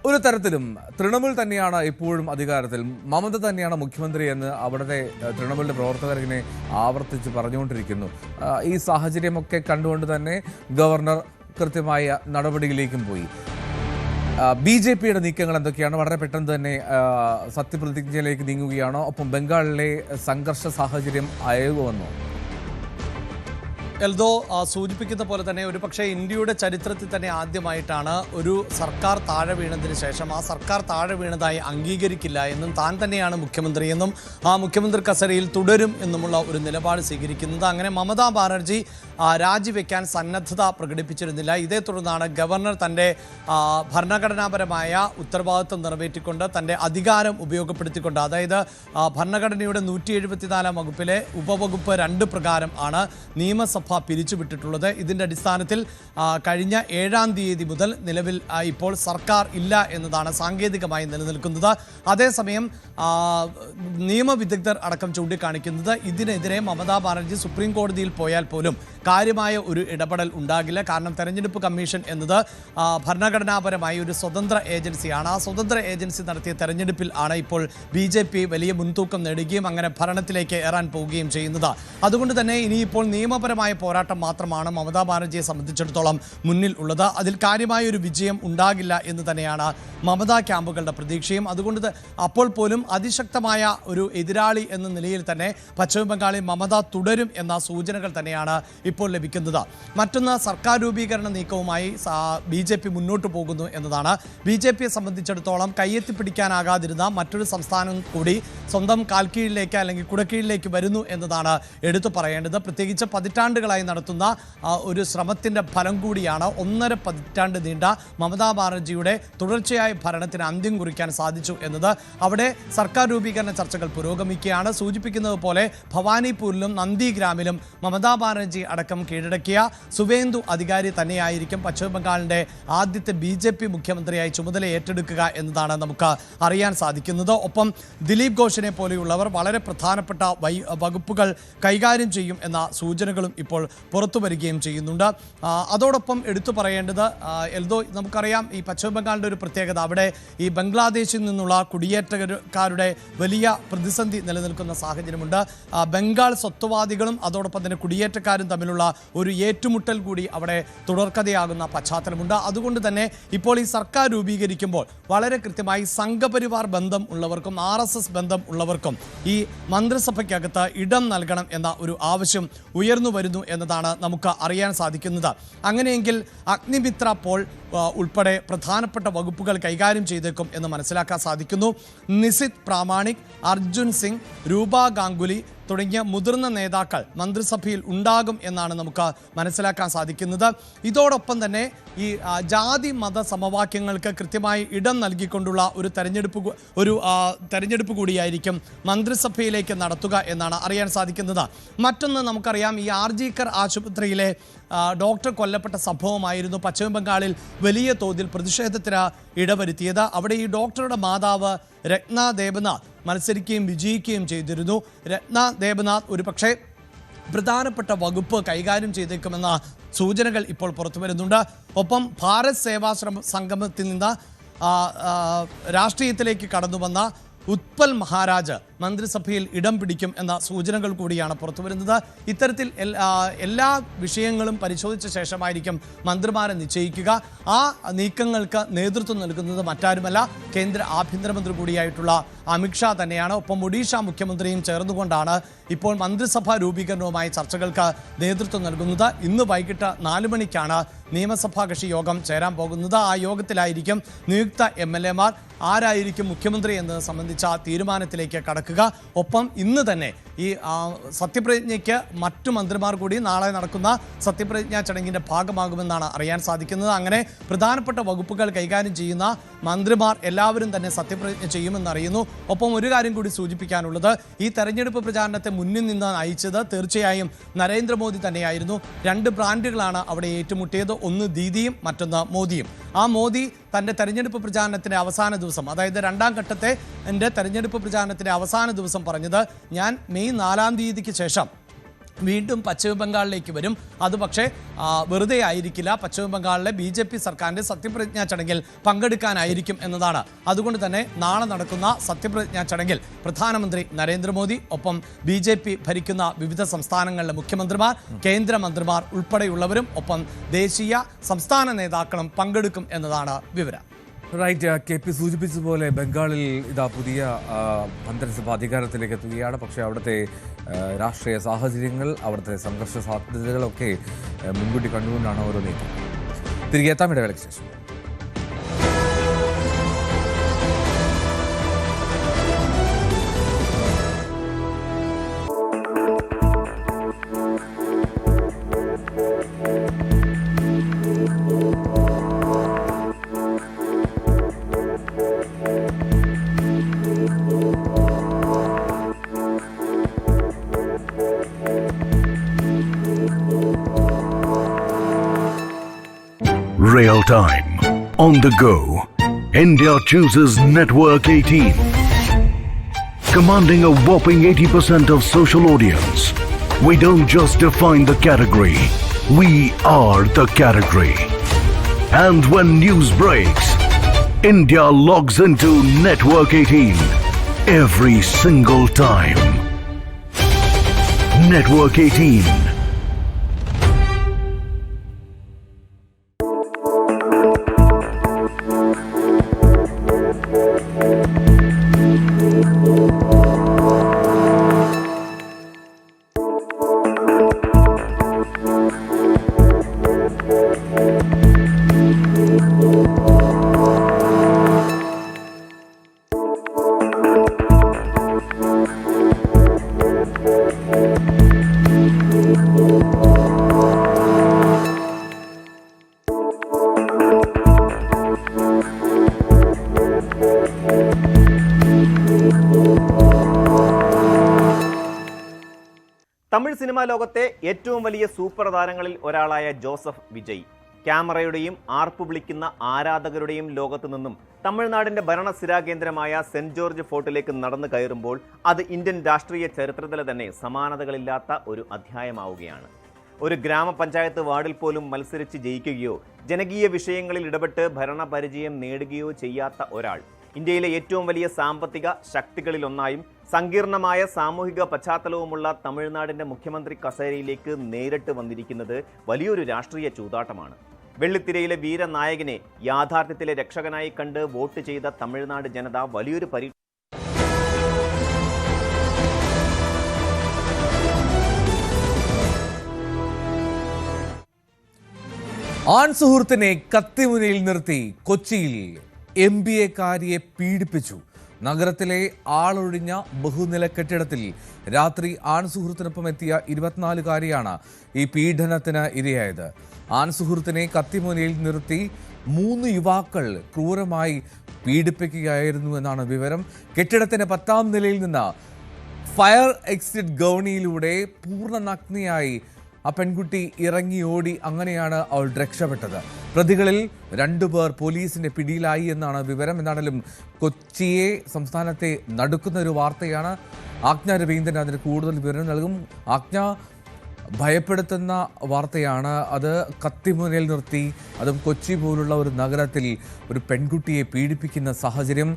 ഒരു തരത്തിലും തൃണമൂൽ തന്നെയാണ് ഇപ്പോഴും അധികാരത്തിൽ, മമത തന്നെയാണ് മുഖ്യമന്ത്രി എന്ന് അവിടുത്തെ തൃണമൂലിൻ്റെ പ്രവർത്തകർ ഇങ്ങനെ ആവർത്തിച്ച് പറഞ്ഞുകൊണ്ടിരിക്കുന്നു. ഈ സാഹചര്യമൊക്കെ കണ്ടുകൊണ്ട് തന്നെ ഗവർണർ കൃത്യമായ നടപടിയിലേക്കും പോയി. BJPയുടെ നീക്കങ്ങൾ എന്തൊക്കെയാണ്? വളരെ പെട്ടെന്ന് തന്നെ സത്യപ്രതിജ്ഞയിലേക്ക് നീങ്ങുകയാണോ? ഒപ്പം ബംഗാളിലെ സംഘർഷ സാഹചര്യം അയവുവന്നോ? എൽദോ സൂചിപ്പിക്കുന്ന പോലെ തന്നെ ഒരുപക്ഷെ ഇന്ത്യയുടെ ചരിത്രത്തിൽ തന്നെ ആദ്യമായിട്ടാണ് ഒരു സർക്കാർ താഴെ വീണതിന് ശേഷം ആ സർക്കാർ താഴെ വീണതായി അംഗീകരിക്കില്ല എന്നും താൻ തന്നെയാണ് മുഖ്യമന്ത്രി എന്നും ആ മുഖ്യമന്ത്രി കസേരയിൽ തുടരും എന്നുമുള്ള ഒരു നിലപാട് സ്വീകരിക്കുന്നത്. അങ്ങനെ മമതാ ബാനർജി രാജിവെക്കാൻ സന്നദ്ധത പ്രകടിപ്പിച്ചിരുന്നില്ല. ഇതേ തുടർന്നാണ് ഗവർണർ തൻ്റെ ഭരണഘടനാപരമായ ഉത്തരവാദിത്വം നിറവേറ്റിക്കൊണ്ട് തൻ്റെ അധികാരം ഉപയോഗപ്പെടുത്തിക്കൊണ്ട്, അതായത് ഭരണഘടനയുടെ 174 വകുപ്പിലെ ഉപവകുപ്പ് 2 പ്രകാരം ആണ് നിയമസഭ പിരിച്ചുവിട്ടിട്ടുള്ളത്. ഇതിൻ്റെ അടിസ്ഥാനത്തിൽ കഴിഞ്ഞ 7-ാം തീയതി മുതൽ നിലവിൽ ഇപ്പോൾ സർക്കാർ ഇല്ല എന്നതാണ് സാങ്കേതികമായി നിലനിൽക്കുന്നത്. അതേസമയം നിയമവിദഗ്ധർ അടക്കം ചൂണ്ടിക്കാണിക്കുന്നത് ഇതിനെതിരെ മമതാ ബാനർജി സുപ്രീം കോടതിയിൽ പോയാൽ പോലും കാര്യമായ ഒരു ഇടപെടൽ ഉണ്ടാകില്ല. കാരണം തെരഞ്ഞെടുപ്പ് കമ്മീഷൻ എന്നത് ഭരണഘടനാപരമായ ഒരു സ്വതന്ത്ര ഏജൻസിയാണ്. ആ സ്വതന്ത്ര ഏജൻസി നടത്തിയ തെരഞ്ഞെടുപ്പിൽ ആണ് ഇപ്പോൾ BJP വലിയ മുൻതൂക്കം നേടുകയും അങ്ങനെ ഭരണത്തിലേക്ക് ഏറാൻ പോവുകയും ചെയ്യുന്നത്. അതുകൊണ്ട് തന്നെ ഇനിയിപ്പോൾ നിയമപരമായ പോരാട്ടം മാത്രമാണ് മമതാ ബാനർജിയെ സംബന്ധിച്ചിടത്തോളം മുന്നിൽ ഉള്ളത്. അതിൽ കാര്യമായ ഒരു വിജയം ഉണ്ടാകില്ല എന്ന് തന്നെയാണ് മമതാ ക്യാമ്പുകളുടെ പ്രതീക്ഷയും. അതുകൊണ്ട് അപ്പോൾ പോലും അതിശക്തമായ ഒരു എതിരാളി എന്ന നിലയിൽ തന്നെ പശ്ചിമ ബംഗാളിൽ മമത തുടരും എന്ന സൂചനകൾ തന്നെയാണ് ഇപ്പോൾ ലഭിക്കുന്നത്. മറ്റൊന്ന്, സർക്കാർ രൂപീകരണ നീക്കവുമായി BJP മുന്നോട്ട് പോകുന്നു എന്നതാണ്. BJPയെ സംബന്ധിച്ചിടത്തോളം കയ്യെത്തിപ്പിടിക്കാനാകാതിരുന്ന മറ്റൊരു സംസ്ഥാനം കൂടി സ്വന്തം കാൽക്കീഴിലേക്ക് അല്ലെങ്കിൽ കുടക്കീഴിലേക്ക് വരുന്നു എന്നതാണ് എടുത്തു പറയേണ്ടത്. പ്രത്യേകിച്ച് പതിറ്റാണ്ടുകളായി നടത്തുന്ന ഒരു ശ്രമത്തിൻ്റെ ഫലം കൂടിയാണ് 1.5 പതിറ്റാണ്ട് നീണ്ട മമതാ ബാനർജിയുടെ തുടർച്ചയായ ഭരണത്തിന് അന്ത്യം കുറിക്കാൻ സാധിച്ചു എന്നത്. അവിടെ സർക്കാർ രൂപീകരണ ചർച്ചകൾ പുരോഗമിക്കുകയാണ്. സൂചിപ്പിക്കുന്നത് പോലെ ഭവാനിപൂരിലും നന്ദിഗ്രാമിലും മമതാ ബാനർജി അടക്കം കീഴടക്കിയ സുവേന്ദു അധികാരി തന്നെയായിരിക്കും പശ്ചിമ ബംഗാളിൻ്റെ ആദ്യത്തെ BJP മുഖ്യമന്ത്രിയായി ചുമതല ഏറ്റെടുക്കുക എന്നതാണ് നമുക്ക് അറിയാൻ സാധിക്കുന്നത്. ഒപ്പം ദിലീപ് ഘോഷിനെ പോലെയുള്ളവർ വളരെ പ്രധാനപ്പെട്ട വകുപ്പുകൾ കൈകാര്യം ചെയ്യും എന്ന സൂചനകളും ഇപ്പോൾ പുറത്തു വരികയും ചെയ്യുന്നുണ്ട്. അതോടൊപ്പം എടുത്തു പറയേണ്ടത് നമുക്കറിയാം ഈ പശ്ചിമ ബംഗാളിൻ്റെ ഒരു പ്രത്യേകത, അവിടെ ഈ ബംഗ്ലാദേശിൽ നിന്നുള്ള കുടിയേറ്റക്കാരുടെ വലിയ പ്രതിസന്ധി നിലനിൽക്കുന്ന സാഹചര്യമുണ്ട്. ബംഗാൾ സ്വത്വവാദികളും അതോടൊപ്പം തന്നെ കുടിയേറ്റക്കാരും തമ്മിലുള്ള ഒരു ഏറ്റുമുട്ടൽ കൂടി അവിടെ തുടർക്കഥയാകുന്ന പശ്ചാത്തലമുണ്ട്. അതുകൊണ്ട് തന്നെ ഇപ്പോൾ ഈ സർക്കാർ രൂപീകരിക്കുമ്പോൾ വളരെ കൃത്യമായി സംഘപരിവാർ ബന്ധം ഉള്ളവർക്കും RSS ബന്ധം ഉള്ളവർക്കും ഈ മന്ത്രിസഭയ്ക്കകത്ത് ഇടം നൽകണം എന്ന ഒരു ആവശ്യം ഉയർന്നു വരുന്നു എന്നതാണ് നമുക്ക് അറിയാൻ സാധിക്കുന്നത്. അങ്ങനെയെങ്കിൽ അഗ്നിമിത്ര പോൾ ഉൾപ്പെടെ പ്രധാനപ്പെട്ട വകുപ്പുകൾ കൈകാര്യം ചെയ്തേക്കും എന്ന് മനസ്സിലാക്കാൻ സാധിക്കുന്നു. നിസിത് പ്രാമാണിക്, അർജുൻ സിംഗ്, രൂപ ഗാംഗുലി തുടങ്ങിയ മുതിർന്ന നേതാക്കൾ മന്ത്രിസഭയിൽ ഉണ്ടാകും എന്നാണ് നമുക്ക് മനസ്സിലാക്കാൻ സാധിക്കുന്നത്. ഇതോടൊപ്പം തന്നെ ഈ ജാതി മത സമവാക്യങ്ങൾക്ക് കൃത്യമായി ഇടം നൽകിക്കൊണ്ടുള്ള ഒരു തെരഞ്ഞെടുപ്പ് കൂടിയായിരിക്കും മന്ത്രിസഭയിലേക്ക് നടത്തുക എന്നാണ് അറിയാൻ സാധിക്കുന്നത്. മറ്റൊന്ന് നമുക്കറിയാം, ഈ RG കർ ആശുപത്രിയിലെ ഡോക്ടർ കൊല്ലപ്പെട്ട സംഭവമായിരുന്നു പശ്ചിമ ബംഗാളിൽ വലിയ തോതിൽ പ്രതിഷേധത്തിന് ഇടവരുത്തിയത്. അവിടെ ഈ ഡോക്ടറുടെ മാതാവ് രത്ന ദേബനാഥ് മത്സരിക്കുകയും വിജയിക്കുകയും ചെയ്തിരുന്നു. രത്ന ദേബനാഥ് ഒരു പക്ഷേ പ്രധാനപ്പെട്ട വകുപ്പ് കൈകാര്യം ചെയ്തേക്കുമെന്ന സൂചനകൾ ഇപ്പോൾ പുറത്തു വരുന്നുണ്ട്. ഒപ്പം ഭാരത് സേവാ സംഗമത്തിൽ നിന്ന് രാഷ്ട്രീയത്തിലേക്ക് കടന്നു വന്ന ഉത്പൽ മഹാരാജ് മന്ത്രിസഭയിൽ ഇടം പിടിക്കും എന്ന സൂചനകൾ കൂടിയാണ് പുറത്തു വരുന്നത്. ഇത്തരത്തിൽ എല്ലാ വിഷയങ്ങളും പരിശോധിച്ച ശേഷമായിരിക്കും മന്ത്രിമാരെ നിശ്ചയിക്കുക. ആ നീക്കങ്ങൾക്ക് നേതൃത്വം നൽകുന്നത് മറ്റാരുമല്ല, കേന്ദ്ര ആഭ്യന്തരമന്ത്രി കൂടിയായിട്ടുള്ള അമിത്ഷാ തന്നെയാണ്. ഒപ്പം ഒഡീഷ മുഖ്യമന്ത്രിയും ചേർന്നുകൊണ്ടാണ് ഇപ്പോൾ മന്ത്രിസഭാ രൂപീകരണവുമായി ചർച്ചകൾക്ക് നേതൃത്വം നൽകുന്നത്. ഇന്ന് വൈകിട്ട് 4 മണിക്കാണ് നിയമസഭാ കക്ഷി യോഗം ചേരാൻ പോകുന്നത്. ആ യോഗത്തിലായിരിക്കും നിയുക്ത MLA-മാർ ആരായിരിക്കും മുഖ്യമന്ത്രി എന്നത് സംബന്ധിച്ച തീരുമാനത്തിലേക്ക് കടക്കുക. ഒപ്പം ഇന്ന് തന്നെ ഈ സത്യപ്രതിജ്ഞയ്ക്ക് മറ്റു മന്ത്രിമാർ കൂടി നാളെ നടക്കുന്ന സത്യപ്രതിജ്ഞാ ചടങ്ങിൻ്റെ ഭാഗമാകുമെന്നാണ് അറിയാൻ സാധിക്കുന്നത്. അങ്ങനെ പ്രധാനപ്പെട്ട വകുപ്പുകൾ കൈകാര്യം ചെയ്യുന്ന മന്ത്രിമാർ എല്ലാവരും തന്നെ സത്യപ്രതിജ്ഞ ചെയ്യുമെന്നറിയുന്നു. ഒപ്പം ഒരു കാര്യം കൂടി സൂചിപ്പിക്കാനുള്ളത്, ഈ തെരഞ്ഞെടുപ്പ് പ്രചാരണത്തെ മുന്നിൽ നിന്ന് നയിച്ചത് തീർച്ചയായും നരേന്ദ്രമോദി തന്നെയായിരുന്നു. 2 ബ്രാൻഡുകളാണ് അവിടെ ഏറ്റുമുട്ടിയത്, ഒന്ന് ദീദിയും മറ്റൊന്ന് മോദിയും. ആ മോദി തൻ്റെ തെരഞ്ഞെടുപ്പ് പ്രചാരണത്തിൻ്റെ അവസാന ദിവസം, അതായത് 2ാം ഘട്ടത്തെ എൻ്റെ തെരഞ്ഞെടുപ്പ് പ്രചാരണത്തിൻ്റെ അവസാന ദിവസം പറഞ്ഞത്, ഞാൻ മെയ് 4-ാം തീയതിക്ക് ശേഷം വീണ്ടും പശ്ചിമ ബംഗാളിലേക്ക് വരും. അത് പക്ഷേ വെറുതെ ആയിരിക്കില്ല, പശ്ചിമ ബംഗാളിലെ BJP സർക്കാരിൻ്റെ സത്യപ്രതിജ്ഞാ ചടങ്ങിൽ പങ്കെടുക്കാനായിരിക്കും എന്നതാണ്. അതുകൊണ്ട് തന്നെ നാളെ നടക്കുന്ന സത്യപ്രതിജ്ഞാ ചടങ്ങിൽ പ്രധാനമന്ത്രി നരേന്ദ്രമോദി, ഒപ്പം BJP ഭരിക്കുന്ന വിവിധ സംസ്ഥാനങ്ങളിലെ മുഖ്യമന്ത്രിമാർ, കേന്ദ്രമന്ത്രിമാർ ഉൾപ്പെടെയുള്ളവരും ഒപ്പം ദേശീയ സംസ്ഥാന നേതാക്കളും പങ്കെടുക്കും എന്നതാണ് വിവരം. റൈറ്റ്, KP സൂചിപ്പിച്ചതുപോലെ ബംഗാളിൽ ഇതാ പുതിയ മന്ത്രിസഭ അധികാരത്തിലേക്ക് എത്തുകയാണ്. പക്ഷേ അവിടുത്തെ രാഷ്ട്രീയ സാഹചര്യങ്ങൾ, അവിടുത്തെ സംഘർഷ സാധ്യതകളൊക്കെ മുൻകൂട്ടി കണ്ടുകൊണ്ടാണ് ഓരോ നീക്കം. തിരികെ എത്താം ഇടവേളയ്ക്ക് ശേഷം. single time. On the go, India chooses Network 18. Commanding a whopping 80% of social audience. We don't just define the category, we are the category. And when news breaks, India logs into Network 18 every single time. Network 18. Tamil cinema ലോകത്തെ ഏറ്റവും വലിയ super താരങ്ങളിൽ ഒരാളായ Joseph Vijay ക്യാമറയുടെയും ആർപ്പ് വിളിക്കുന്ന ആരാധകരുടെയും ലോകത്തു നിന്നും തമിഴ്നാടിന്റെ ഭരണസ്ഥിരാകേന്ദ്രമായ saint George ഫോർട്ടിലേക്ക് നടന്നു കയറുമ്പോൾ അത് ഇന്ത്യൻ രാഷ്ട്രീയ ചരിത്രത്തിലെ തന്നെ സമാനതകളില്ലാത്ത ഒരു അധ്യായമാവുകയാണ്. ഒരു ഗ്രാമപഞ്ചായത്ത് വാർഡിൽ പോലും മത്സരിച്ച് ജയിക്കുകയോ ജനകീയ വിഷയങ്ങളിൽ ഇടപെട്ട് ഭരണപരിചയം നേടുകയോ ചെയ്യാത്ത ഒരാൾ ഇന്ത്യയിലെ ഏറ്റവും വലിയ സാമ്പത്തിക ശക്തികളിലൊന്നായും സങ്കീർണമായ സാമൂഹിക പശ്ചാത്തലവുമുള്ള തമിഴ്നാടിന്റെ മുഖ്യമന്ത്രി കസേരയിലേക്ക് നേരിട്ട് വന്നിരിക്കുന്നത് വലിയൊരു രാഷ്ട്രീയ ചൂതാട്ടമാണ്. വെള്ളിത്തിരയിലെ വീരനായകനെ യാഥാർത്ഥ്യത്തിലെ രക്ഷകനായി കണ്ട് വോട്ട് ചെയ്ത തമിഴ്നാട് ജനത വലിയൊരു ആൺ സുഹൃത്തിനെ കത്തിമുനയിൽ നിർത്തി കൊച്ചിയിൽ MBA-കാരിയെ പീഡിപ്പിച്ചു. നഗരത്തിലെ ആളൊഴിഞ്ഞ ബഹുനില കെട്ടിടത്തിൽ രാത്രി ആൺ സുഹൃത്തിനൊപ്പം എത്തിയ 24-കാരിയാണ് ഈ പീഡനത്തിന് ഇരയായത്. ആൺ സുഹൃത്തിനെ കത്തിമുനയിൽ നിർത്തി 3 യുവാക്കൾ ക്രൂരമായി പീഡിപ്പിക്കുകയായിരുന്നു എന്നാണ് വിവരം. കെട്ടിടത്തിന്റെ 10ാം നിലയിൽ നിന്ന് ഫയർ എക്സിറ്റ് ഗൗണിയിലൂടെ പൂർണ്ണ നഗ്നയായി ആ പെൺകുട്ടി ഇറങ്ങി ഓടി. അങ്ങനെയാണ് അവൾ രക്ഷപ്പെട്ടത്. പ്രതികളിൽ 2 പേർ പോലീസിന്റെ പിടിയിലായി എന്നാണ് വിവരം. എന്നാണെങ്കിലും കൊച്ചിയെ സംസ്ഥാനത്തെ നടുക്കുന്ന ഒരു വാർത്തയാണ്. ആജ്ഞ രവീന്ദ്രൻ അതിന് കൂടുതൽ വിവരം നൽകും. ആജ്ഞ, ഭയപ്പെടുത്തുന്ന വാർത്തയാണ് അത്. കത്തിമുനയിൽ നിർത്തി, അതും കൊച്ചി പോലുള്ള ഒരു നഗരത്തിൽ ഒരു പെൺകുട്ടിയെ പീഡിപ്പിക്കുന്ന സാഹചര്യം.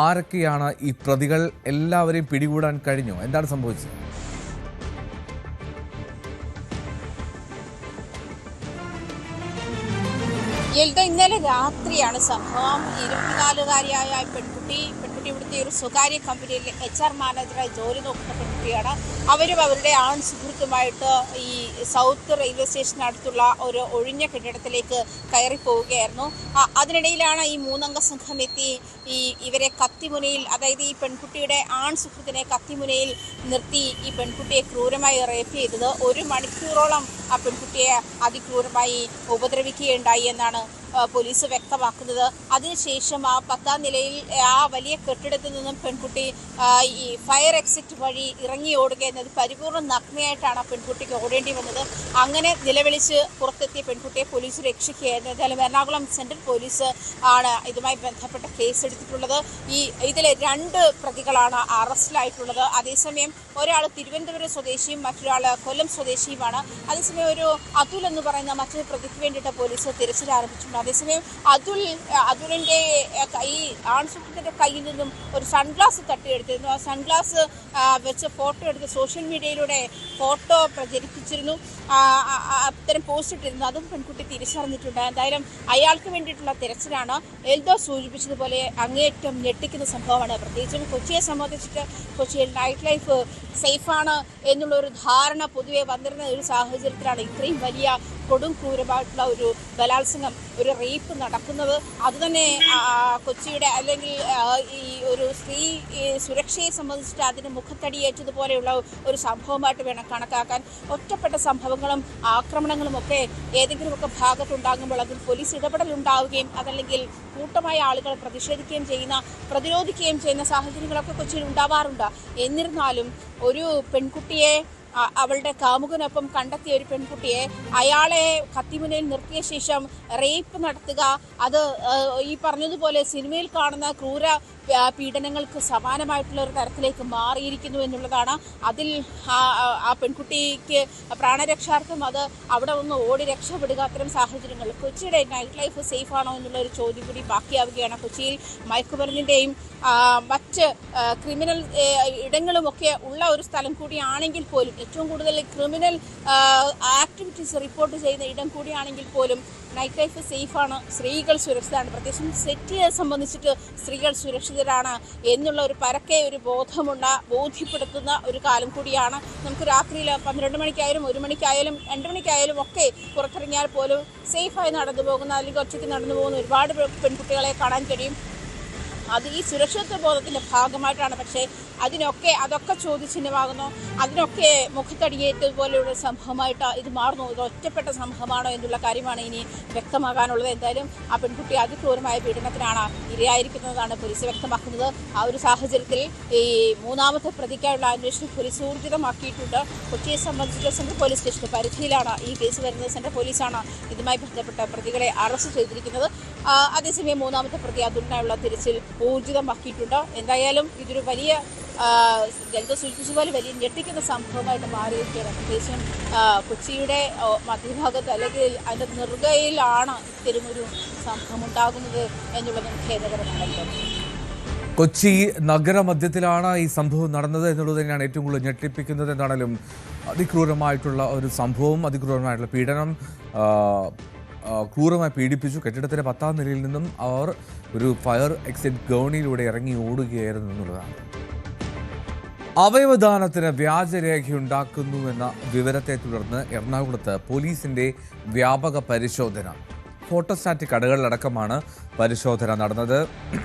ആരൊക്കെയാണ് ഈ പ്രതികൾ? എല്ലാവരെയും പിടികൂടാൻ കഴിഞ്ഞു? എന്താണ് സംഭവിച്ചത്? ഇന്നലെ രാത്രിയാണ് സംഭവം. 24-കാരിയായ പെൺകുട്ടി ഇവിടുത്തെ ഒരു സ്വകാര്യ കമ്പനിയിൽ HR മാനേജറായി ജോലി നോക്കുന്ന പെൺകുട്ടിയാണ്. അവരും അവരുടെ ആൺ സുഹൃത്തുമായിട്ട് ഈ സൗത്ത് റെയിൽവേ സ്റ്റേഷനടുത്തുള്ള ഒരു ഒഴിഞ്ഞ കെട്ടിടത്തിലേക്ക് കയറി പോവുകയായിരുന്നു. അതിനിടയിലാണ് ഈ 3-അംഗ സംഘം എത്തി ഇവരെ കത്തിമുനയിൽ, അതായത് ഈ പെൺകുട്ടിയുടെ ആൺ സുഹൃത്തിനെ കത്തിമുനയിൽ നിർത്തി ഈ പെൺകുട്ടിയെ ക്രൂരമായി റേപ്പ് ചെയ്തത്. 1 മണിക്കൂറോളം ആ പെൺകുട്ടിയെ അതിക്രൂരമായി ഉപദ്രവിക്കുകയുണ്ടായി എന്നാണ് പോലീസ് വ്യക്തമാക്കുന്നത്. അതിനുശേഷം ആ 10ാം നിലയിൽ ആ വലിയ കെട്ടിടത്തിൽ നിന്നും പെൺകുട്ടി ഈ ഫയർ എക്സിറ്റ് വഴി ഇറങ്ങി ഓടുക എന്നത് പരിപൂർണ്ണ നഗ്നയായിട്ടാണ് ആ പെൺകുട്ടിക്ക് ഓടേണ്ടി വന്നത്. അങ്ങനെ നിലവിളിച്ച് പുറത്തെത്തിയ പെൺകുട്ടിയെ പോലീസ് രക്ഷിക്കുകയായിരുന്നു. എന്തായാലും എറണാകുളം സെൻട്രൽ പോലീസ് ആണ് ഇതുമായി ബന്ധപ്പെട്ട കേസെടുത്തിട്ടുള്ളത്. ഇതിലെ 2 പ്രതികളാണ് അറസ്റ്റിലായിട്ടുള്ളത്. അതേസമയം ഒരാൾ തിരുവനന്തപുരം സ്വദേശിയും മറ്റൊരാൾ കൊല്ലം സ്വദേശിയുമാണ്. അതേസമയം ഒരു അതുൽ എന്ന് പറയുന്ന മറ്റൊരു പ്രതിക്ക് വേണ്ടിയിട്ട് പോലീസ് തിരച്ചിൽ ആരംഭിച്ചിട്ടുണ്ട്. അതേസമയം അതുലിന്റെ ഈ ആൺസുഹൃത്തിന്റെ കയ്യിൽ നിന്നും ഒരു സൺഗ്ലാസ് തട്ടിയെടുത്തിരുന്നു. ആ സൺഗ്ലാസ് വെച്ച് ഫോട്ടോ എടുത്ത് സോഷ്യൽ മീഡിയയിലൂടെ ഫോട്ടോ പ്രചരിപ്പിച്ചിരുന്നു. അത്തരം പോസ്റ്റ് ഇട്ടിരുന്നു. അതും പെൺകുട്ടി തിരിച്ചറിഞ്ഞിട്ടുണ്ട്. എന്തായാലും അയാൾക്ക് വേണ്ടിയിട്ടുള്ള തിരച്ചിലാണ്. എൽദോ സൂചിപ്പിച്ചതുപോലെ അങ്ങേയറ്റം ഞെട്ടിക്കുന്ന സംഭവമാണ്. പ്രത്യേകിച്ചും കൊച്ചിയെ സംബന്ധിച്ചിട്ട് കൊച്ചിയിൽ നൈറ്റ് ലൈഫ് സേഫാണ് എന്നുള്ളൊരു ധാരണ പൊതുവെ വന്നിരുന്ന ഒരു സാഹചര്യത്തിലാണ് ഇത്രയും വലിയ കൊടും ക്രൂരമായിട്ടുള്ള ഒരു ബലാത്സംഗം, ഒരു റേപ്പ് നടക്കുന്നത്. അതുതന്നെ കൊച്ചിയുടെ അല്ലെങ്കിൽ ഈ ഒരു സ്ത്രീ സുരക്ഷയെ സംബന്ധിച്ചിട്ട് അതിന് മുഖത്തടിയേറ്റതുപോലെയുള്ള ഒരു സംഭവമായിട്ട് വേണം കണക്കാക്കാൻ. ഒറ്റപ്പെട്ട സംഭവങ്ങളും ആക്രമണങ്ങളും ഒക്കെ ഏതെങ്കിലുമൊക്കെ ഭാഗത്തുണ്ടാകുമ്പോൾ അതിൽ പോലീസ് ഇടപെടൽ ഉണ്ടാവുകയും അതല്ലെങ്കിൽ കൂട്ടമായ ആളുകൾ പ്രതിഷേധിക്കുകയും പ്രതിരോധിക്കുകയും ചെയ്യുന്ന സാഹചര്യങ്ങളൊക്കെ കൊച്ചിയിൽ ഉണ്ടാവാറുണ്ട്. എന്നിരുന്നാലും ഒരു പെൺകുട്ടിയെ അവളുടെ കാമുകനൊപ്പം കണ്ടെത്തിയ ഒരു പെൺകുട്ടിയെ അയാളെ കത്തിമുനയിൽ നിർത്തിയ ശേഷം റേപ്പ് നടത്തുക, അത് ഈ പറഞ്ഞതുപോലെ സിനിമയിൽ കാണുന്ന ക്രൂര പീഡനങ്ങൾക്ക് സമാനമായിട്ടുള്ള ഒരു തരത്തിലേക്ക് മാറിയിരിക്കുന്നു എന്നുള്ളതാണ്. അതിൽ ആ പെൺകുട്ടിക്ക് പ്രാണരക്ഷാർത്ഥം അത് അവിടെ ഒന്ന് ഓടി രക്ഷപ്പെടുക, അത്തരം സാഹചര്യങ്ങൾ. കൊച്ചിയുടെ നൈറ്റ് ലൈഫ് സേഫ് ആണോ എന്നുള്ള ഒരു ചോദ്യം കൂടി ബാക്കിയാവുകയാണ്. കൊച്ചിയിൽ മയക്കുമരുന്നിൻ്റെയും മറ്റ് ക്രിമിനൽ ഇടങ്ങളുമൊക്കെ ഉള്ള ഒരു സ്ഥലം കൂടിയാണെങ്കിൽ പോലും, ഏറ്റവും കൂടുതൽ ക്രിമിനൽ ആക്ടിവിറ്റീസ് റിപ്പോർട്ട് ചെയ്യുന്ന ഇടം കൂടിയാണെങ്കിൽ പോലും നൈറ്റ് ലൈഫ് സേഫാണ്, സ്ത്രീകൾ സുരക്ഷിതരാണ്. പ്രത്യേകിച്ചും സെറ്റിയെ സംബന്ധിച്ചിട്ട് സ്ത്രീകൾ സുരക്ഷിതരാണ് എന്നുള്ള ഒരു പരക്കെ ഒരു ബോധ്യപ്പെടുത്തുന്ന ഒരു കാലം കൂടിയാണ്. നമുക്ക് രാത്രിയിൽ 12 മണിക്കായാലും 1 മണിക്കായാലും 2 മണിക്കായാലും ഒക്കെ പുറത്തിറങ്ങിയാൽ പോലും സേഫായി നടന്നു പോകുന്ന, അല്ലെങ്കിൽ ഒറ്റയ്ക്ക് നടന്നു പോകുന്ന ഒരുപാട് പെൺകുട്ടികളെ കാണാൻ കഴിയും. അത് ഈ സുരക്ഷിതത്വ ബോധത്തിൻ്റെ ഭാഗമായിട്ടാണ്. പക്ഷേ അതൊക്കെ ചോദ്യചിഹ്നമാകുന്നു. അതിനൊക്കെ മുഖത്തടിയേറ്റതുപോലെയുള്ള സംഭവമായിട്ട് ഇത് മാറുന്നു. ഇത് ഒറ്റപ്പെട്ട സംഭവമാണോ എന്നുള്ള കാര്യമാണ് ഇനി വ്യക്തമാകാനുള്ളത്. എന്തായാലും ആ പെൺകുട്ടി അതിക്രൂരമായ പീഡനത്തിനാണ് ഇരയായിരിക്കുന്നതാണ് പോലീസ് വ്യക്തമാക്കുന്നത്. ആ ഒരു സാഹചര്യത്തിൽ ഈ 3ാമത്തെ പ്രതിക്കായുള്ള അന്വേഷണം പോലീസ് ഊർജിതമാക്കിയിട്ടുണ്ട്. കൊച്ചിയെ സംബന്ധിച്ച് സെൻട്രൽ പോലീസ് സ്റ്റേഷന്റെ പരിധിയിലാണ് ഈ കേസ് വരുന്നത്. സെൻട്രൽ പോലീസാണ് ഇതുമായി ബന്ധപ്പെട്ട പ്രതികളെ അറസ്റ്റ് ചെയ്തിരിക്കുന്നത്. അതേസമയം 3ാമത്തെ പ്രതി അതിനായുള്ള തിരച്ചിൽ ഊർജിതമാക്കിയിട്ടുണ്ട്. എന്തായാലും ഇതൊരു വലിയ സൂചിപ്പിച്ചതുപോലെ വലിയ ഞെട്ടിക്കുന്ന സംഭവമായിട്ട് മാറിയിരിക്കുകയാണ്. പ്രത്യേകിച്ചും കൊച്ചിയുടെ മധ്യഭാഗത്ത് അല്ലെങ്കിൽ അതിൻ്റെ നെറുകയിലാണ് ഇത്തരമൊരു സംഭവം ഉണ്ടാകുന്നത് എന്നുള്ളതും ഖേദകരമാണല്ലോ. കൊച്ചി നഗരമധ്യത്തിലാണ് ഈ സംഭവം നടന്നത് എന്നുള്ളത് തന്നെയാണ് ഏറ്റവും കൂടുതൽ ഞെട്ടിപ്പിക്കുന്നത്. എന്താണെങ്കിലും അതിക്രൂരമായിട്ടുള്ള ഒരു സംഭവം, അതിക്രൂരമായിട്ടുള്ള പീഡനം, ക്രൂരമായി പീഡിപ്പിച്ചു. കെട്ടിടത്തിൻ്റെ 10ാം നിലയിൽ നിന്നും അവർ ഒരു ഫയർ എക്സിറ്റ് ഗേണിലൂടെ ഇറങ്ങി ഓടുകയായിരുന്നു എന്നുള്ളതാണ്. അവയവദാനത്തിന് വ്യാജരേഖയുണ്ടാക്കുന്നുവെന്ന വിവരത്തെ തുടർന്ന് എറണാകുളത്ത് പോലീസിന്റെ വ്യാപക പരിശോധന. ഫോട്ടോസ്റ്റാറ്റ് കടകളിലടക്കമാണ് പരിശോധന നടന്നത്.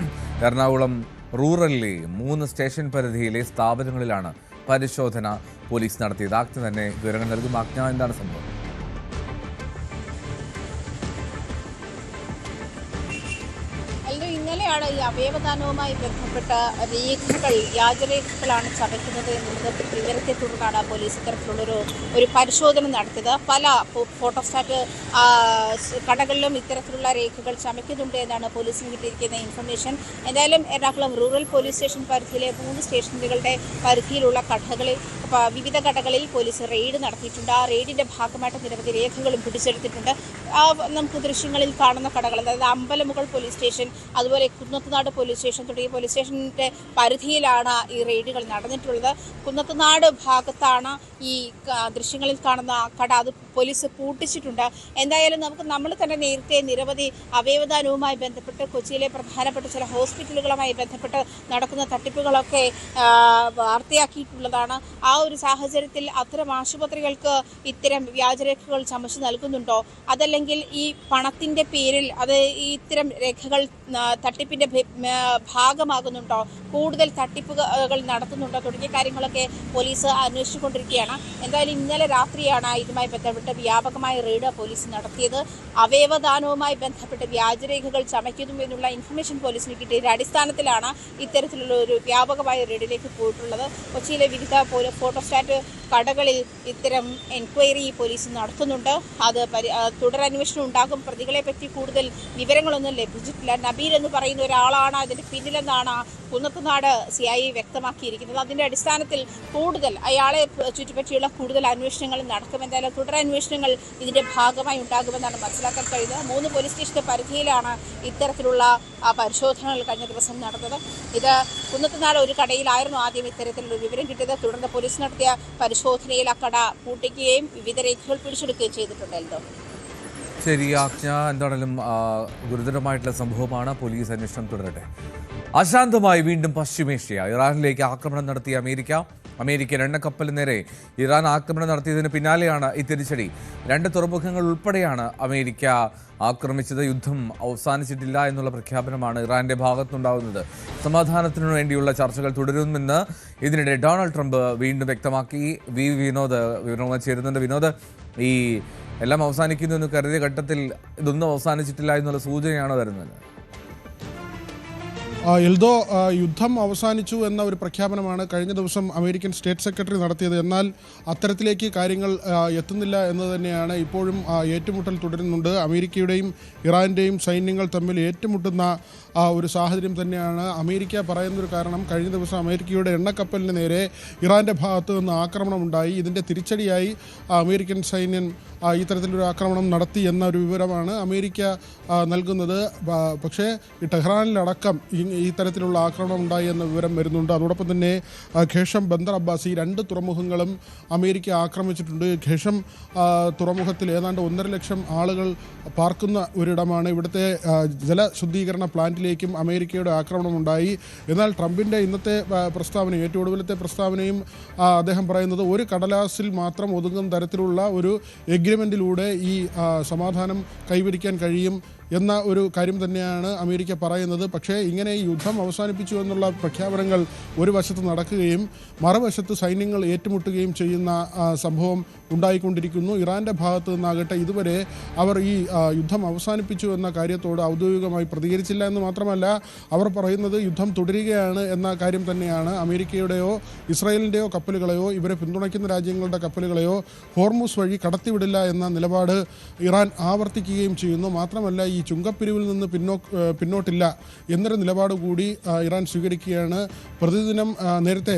എറണാകുളം റൂറലിലെ 3 സ്റ്റേഷൻ പരിധിയിലെ സ്ഥാപനങ്ങളിലാണ് പരിശോധന പോലീസ് നടത്തിയത്. ആജ്ഞ തന്നെ വിവരങ്ങൾ നൽകും. ആജ്ഞ, എന്താണ് സംഭവം? ഇന്നലെയാണ് ഈ അവയവദാനവുമായി ബന്ധപ്പെട്ട വ്യാജരേഖകളാണ് ചമയ്ക്കുന്നത് എന്നുള്ളത് വിവരത്തെ തുടർന്നാണ് പോലീസ് ഇത്തരത്തിലുള്ളൊരു പരിശോധന നടത്തിയത്. പല ഫോട്ടോസ്റ്റാറ്റ് കടകളിലും ഇത്തരത്തിലുള്ള രേഖകൾ ചമയ്ക്കുന്നുണ്ട് എന്നാണ് പോലീസിന് കിട്ടിയിരിക്കുന്ന ഇൻഫർമേഷൻ. എന്തായാലും എറണാകുളം റൂറൽ പോലീസ് സ്റ്റേഷൻ പരിധിയിലെ 3 സ്റ്റേഷനുകളുടെ പരിധിയിലുള്ള വിവിധ കടകളിൽ പോലീസ് റെയ്ഡ് നടത്തിയിട്ടുണ്ട്. ആ റെയ്ഡിന്റെ ഭാഗമായിട്ട് നിരവധി രേഖകളും പിടിച്ചെടുത്തിട്ടുണ്ട്. നമുക്ക് ദൃശ്യങ്ങളിൽ കാണുന്ന കടകൾ, അതായത് അമ്പലമുകൾ പോലീസ് സ്റ്റേഷൻ, അതുപോലെ കുന്നത്തുനാട് പോലീസ് സ്റ്റേഷൻ തുടങ്ങിയ പോലീസ് സ്റ്റേഷൻ്റെ പരിധിയിലാണ് ഈ റെയ്ഡുകൾ നടന്നിട്ടുള്ളത്. കുന്നത്തുനാട് ഭാഗത്താണ് ഈ ദൃശ്യങ്ങളിൽ കാണുന്ന കട, അത് പോലീസ് പൂട്ടിച്ചിട്ടുണ്ട്. എന്തായാലും നമ്മൾ തന്നെ നേരത്തെ നിരവധി അവയവദാനവുമായി ബന്ധപ്പെട്ട് കൊച്ചിയിലെ പ്രധാനപ്പെട്ട ചില ഹോസ്പിറ്റലുകളുമായി ബന്ധപ്പെട്ട് നടക്കുന്ന തട്ടിപ്പുകളൊക്കെ വാർത്തയാക്കിയിട്ടുള്ളതാണ്. ആ ഒരു സാഹചര്യത്തിൽ അത്തരം ആശുപത്രികൾക്ക് ഇത്തരം വ്യാജരേഖകൾ ചമച്ചു നൽകുന്നുണ്ടോ, അതല്ലെങ്കിൽ ഈ പണത്തിൻ്റെ പേരിൽ ഇത്തരം രേഖകൾ തട്ടിപ്പിൻ്റെ ഭാഗമാകുന്നുണ്ടോ, കൂടുതൽ തട്ടിപ്പുകൾ നടത്തുന്നുണ്ടോ തുടങ്ങിയ കാര്യങ്ങളൊക്കെ പോലീസ് അന്വേഷിച്ചുകൊണ്ടിരിക്കുകയാണ്. എന്തായാലും ഇന്നലെ രാത്രിയാണ് ഇതുമായി ബന്ധപ്പെട്ട് വ്യാപകമായ റെയ്ഡ് പോലീസ് നടത്തിയത്. അവയവദാനവുമായി ബന്ധപ്പെട്ട് വ്യാജരേഖകൾ ചമയ്ക്കുന്നു എന്നുള്ള ഇൻഫർമേഷൻ പോലീസിന് കിട്ടിയതിന്റെ അടിസ്ഥാനത്തിലാണ് ഇത്തരത്തിലുള്ള ഒരു വ്യാപകമായ റെയ്ഡിലേക്ക് പോയിട്ടുള്ളത്. കൊച്ചിയിലെ വിവിധ ഫോട്ടോസ്റ്റാറ്റ് കടകളിൽ ഇത്തരം എൻക്വയറി പോലീസ് നടത്തുന്നുണ്ട്. അത് തുടരന്വേഷണം ഉണ്ടാകും. പ്രതികളെ പറ്റി കൂടുതൽ വിവരങ്ങളൊന്നും ലഭിച്ചിട്ടില്ല. നബീൽ എന്ന് പറയുന്ന ഒരാളാണ് അതിന്റെ പിന്നിലെന്നാണ് കുന്നത്തുനാട് CI വ്യക്തമാക്കിയിരിക്കുന്നത്. അതിന്റെ അടിസ്ഥാനത്തിൽ കൂടുതൽ അയാളെ ചുറ്റിപ്പറ്റിയുള്ള കൂടുതൽ അന്വേഷണങ്ങൾ നടക്കും. എന്തായാലും തുടരന്വേഷണങ്ങൾ ഇതിന്റെ ഭാഗമായി ഉണ്ടാകുമെന്നാണ് മനസ്സിലാക്കാൻ കഴിയുന്നത്. 3 പോലീസ് സ്റ്റേഷന്റെ പരിധിയിലാണ് ഇത്തരത്തിലുള്ള പരിശോധനകൾ കഴിഞ്ഞ ദിവസം നടന്നത്. ഇത് കുന്നത്തുനാട് ഒരു കടയിലായിരുന്നു ആദ്യം ഇത്തരത്തിലുള്ള വിവരം കിട്ടിയത്. തുടർന്ന് പോലീസ് നടത്തിയ പരിശോധനയിൽ ആ കട പൂട്ടിക്കുകയും വിവിധ രേഖകൾ പിടിച്ചെടുക്കുകയും ചെയ്തിട്ടുണ്ടല്ലോ. ശരി ആജ്ഞ, എന്താണെങ്കിലും ഗുരുതരമായിട്ടുള്ള സംഭവമാണ്. പോലീസ് അന്വേഷണം തുടരട്ടെ. അശാന്തമായി വീണ്ടും പശ്ചിമേഷ്യ. ഇറാനിലേക്ക് ആക്രമണം നടത്തിയ അമേരിക്കൻ എണ്ണക്കപ്പലിന് നേരെ ഇറാൻ ആക്രമണം നടത്തിയതിന് പിന്നാലെയാണ് ഈ തിരിച്ചടി. 2 തുറമുഖങ്ങൾ ഉൾപ്പെടെയാണ് അമേരിക്ക ആക്രമിച്ചത്. യുദ്ധം അവസാനിച്ചിട്ടില്ല എന്നുള്ള പ്രഖ്യാപനമാണ് ഇറാന്റെ ഭാഗത്തുനിന്നുണ്ടാകുന്നത്. സമാധാനത്തിനു വേണ്ടിയുള്ള ചർച്ചകൾ തുടരുമെന്ന് ഇതിനിടെ ഡൊണാൾഡ് ട്രംപ് വീണ്ടും വ്യക്തമാക്കി. വിനോദ് വിവരങ്ങൾ ചേരുന്നുണ്ട്. വിനോദ്, ഈ എല്ലാം അവസാനിക്കുന്നു എന്ന് കരുതിയ ഘട്ടത്തിൽ ഇതൊന്നും അവസാനിച്ചിട്ടില്ല എന്നുള്ള സൂചനയാണ് വരുന്നത്. എൽദോ, യുദ്ധം അവസാനിച്ചു എന്ന ഒരു പ്രഖ്യാപനമാണ് കഴിഞ്ഞ ദിവസം അമേരിക്കൻ സ്റ്റേറ്റ് സെക്രട്ടറി നടത്തിയത്. എന്നാൽ അത്തരത്തിലേക്ക് കാര്യങ്ങൾ എത്തുന്നില്ല എന്ന് തന്നെയാണ്. ഇപ്പോഴും ഏറ്റുമുട്ടൽ തുടരുന്നുണ്ട്. അമേരിക്കയുടെയും ഇറാൻ്റെയും സൈന്യങ്ങൾ തമ്മിൽ ഏറ്റുമുട്ടുന്ന ഒരു സാഹചര്യം തന്നെയാണ്. അമേരിക്ക പറയുന്നൊരു കാരണം, കഴിഞ്ഞ ദിവസം അമേരിക്കയുടെ എണ്ണക്കപ്പലിന് നേരെ ഇറാൻ്റെ ഭാഗത്ത് നിന്ന് ആക്രമണമുണ്ടായി. ഇതിൻ്റെ തിരിച്ചടിയായി അമേരിക്കൻ സൈന്യം ഈ തരത്തിലൊരു ആക്രമണം നടത്തി എന്ന ഒരു വിവരമാണ് അമേരിക്ക നൽകുന്നത്. പക്ഷേ ഈ ടെഹ്റാനിലടക്കം ഈ തരത്തിലുള്ള ആക്രമണം ഉണ്ടായി എന്ന വിവരം വരുന്നുണ്ട്. അതോടൊപ്പം തന്നെ ഖേഷം ബന്ദർ അബ്ബാസ്, ഈ 2 തുറമുഖങ്ങളും അമേരിക്ക ആക്രമിച്ചിട്ടുണ്ട്. ഖേഷം തുറമുഖത്തിൽ ഏതാണ്ട് 1.5 ലക്ഷം ആളുകൾ പാർക്കുന്ന ഒരിടമാണ്. ഇവിടുത്തെ ജലശുദ്ധീകരണ പ്ലാന്റിലേക്കും അമേരിക്കയുടെ ആക്രമണമുണ്ടായി. എന്നാൽ ട്രംപിൻ്റെ ഇന്നത്തെ പ്രസ്താവനയും ഏറ്റവും ഒടുവിലത്തെ പ്രസ്താവനയും അദ്ദേഹം പറയുന്നത് ഒരു കടലാസിൽ മാത്രം ഒതുങ്ങുന്ന തരത്തിലുള്ള ഒരു എഗ്രിമെൻറ്റിലൂടെ ഈ സമാധാനം കൈവരിക്കാൻ കഴിയും എന്ന ഒരു കാര്യം തന്നെയാണ് അമേരിക്ക പറയുന്നത്. പക്ഷേ ഇങ്ങനെ ഈ യുദ്ധം അവസാനിപ്പിച്ചു എന്നുള്ള പ്രഖ്യാപനങ്ങൾ ഒരു വശത്ത് നടക്കുകയും മറുവശത്ത് സൈന്യങ്ങൾ ഏറ്റുമുട്ടുകയും ചെയ്യുന്ന സംഭവം ഉണ്ടായിക്കൊണ്ടിരിക്കുന്നു. ഇറാൻ്റെ ഭാഗത്ത് നിന്നാകട്ടെ ഇതുവരെ അവർ ഈ യുദ്ധം അവസാനിപ്പിച്ചു എന്ന കാര്യത്തോട് ഔദ്യോഗികമായി പ്രതികരിച്ചില്ല എന്ന് മാത്രമല്ല, അവർ പറയുന്നത് യുദ്ധം തുടരുകയാണ് എന്ന കാര്യം തന്നെയാണ്. അമേരിക്കയുടെയോ ഇസ്രായേലിൻ്റെയോ കപ്പലുകളെയോ ഇവരെ പിന്തുണയ്ക്കുന്ന രാജ്യങ്ങളുടെ കപ്പലുകളെയോ ഹോർമുസ് വഴി കടത്തിവിടില്ല എന്ന നിലപാട് ഇറാൻ ആവർത്തിക്കുകയും ചെയ്യുന്നു. മാത്രമല്ല, ഈ ചുങ്കപ്പിരിവിൽ നിന്ന് പിന്നോട്ടില്ല എന്നൊരു നിലപാട് കൂടി ഇറാൻ സ്വീകരിക്കുകയാണ്. പ്രതിദിനം നേരത്തെ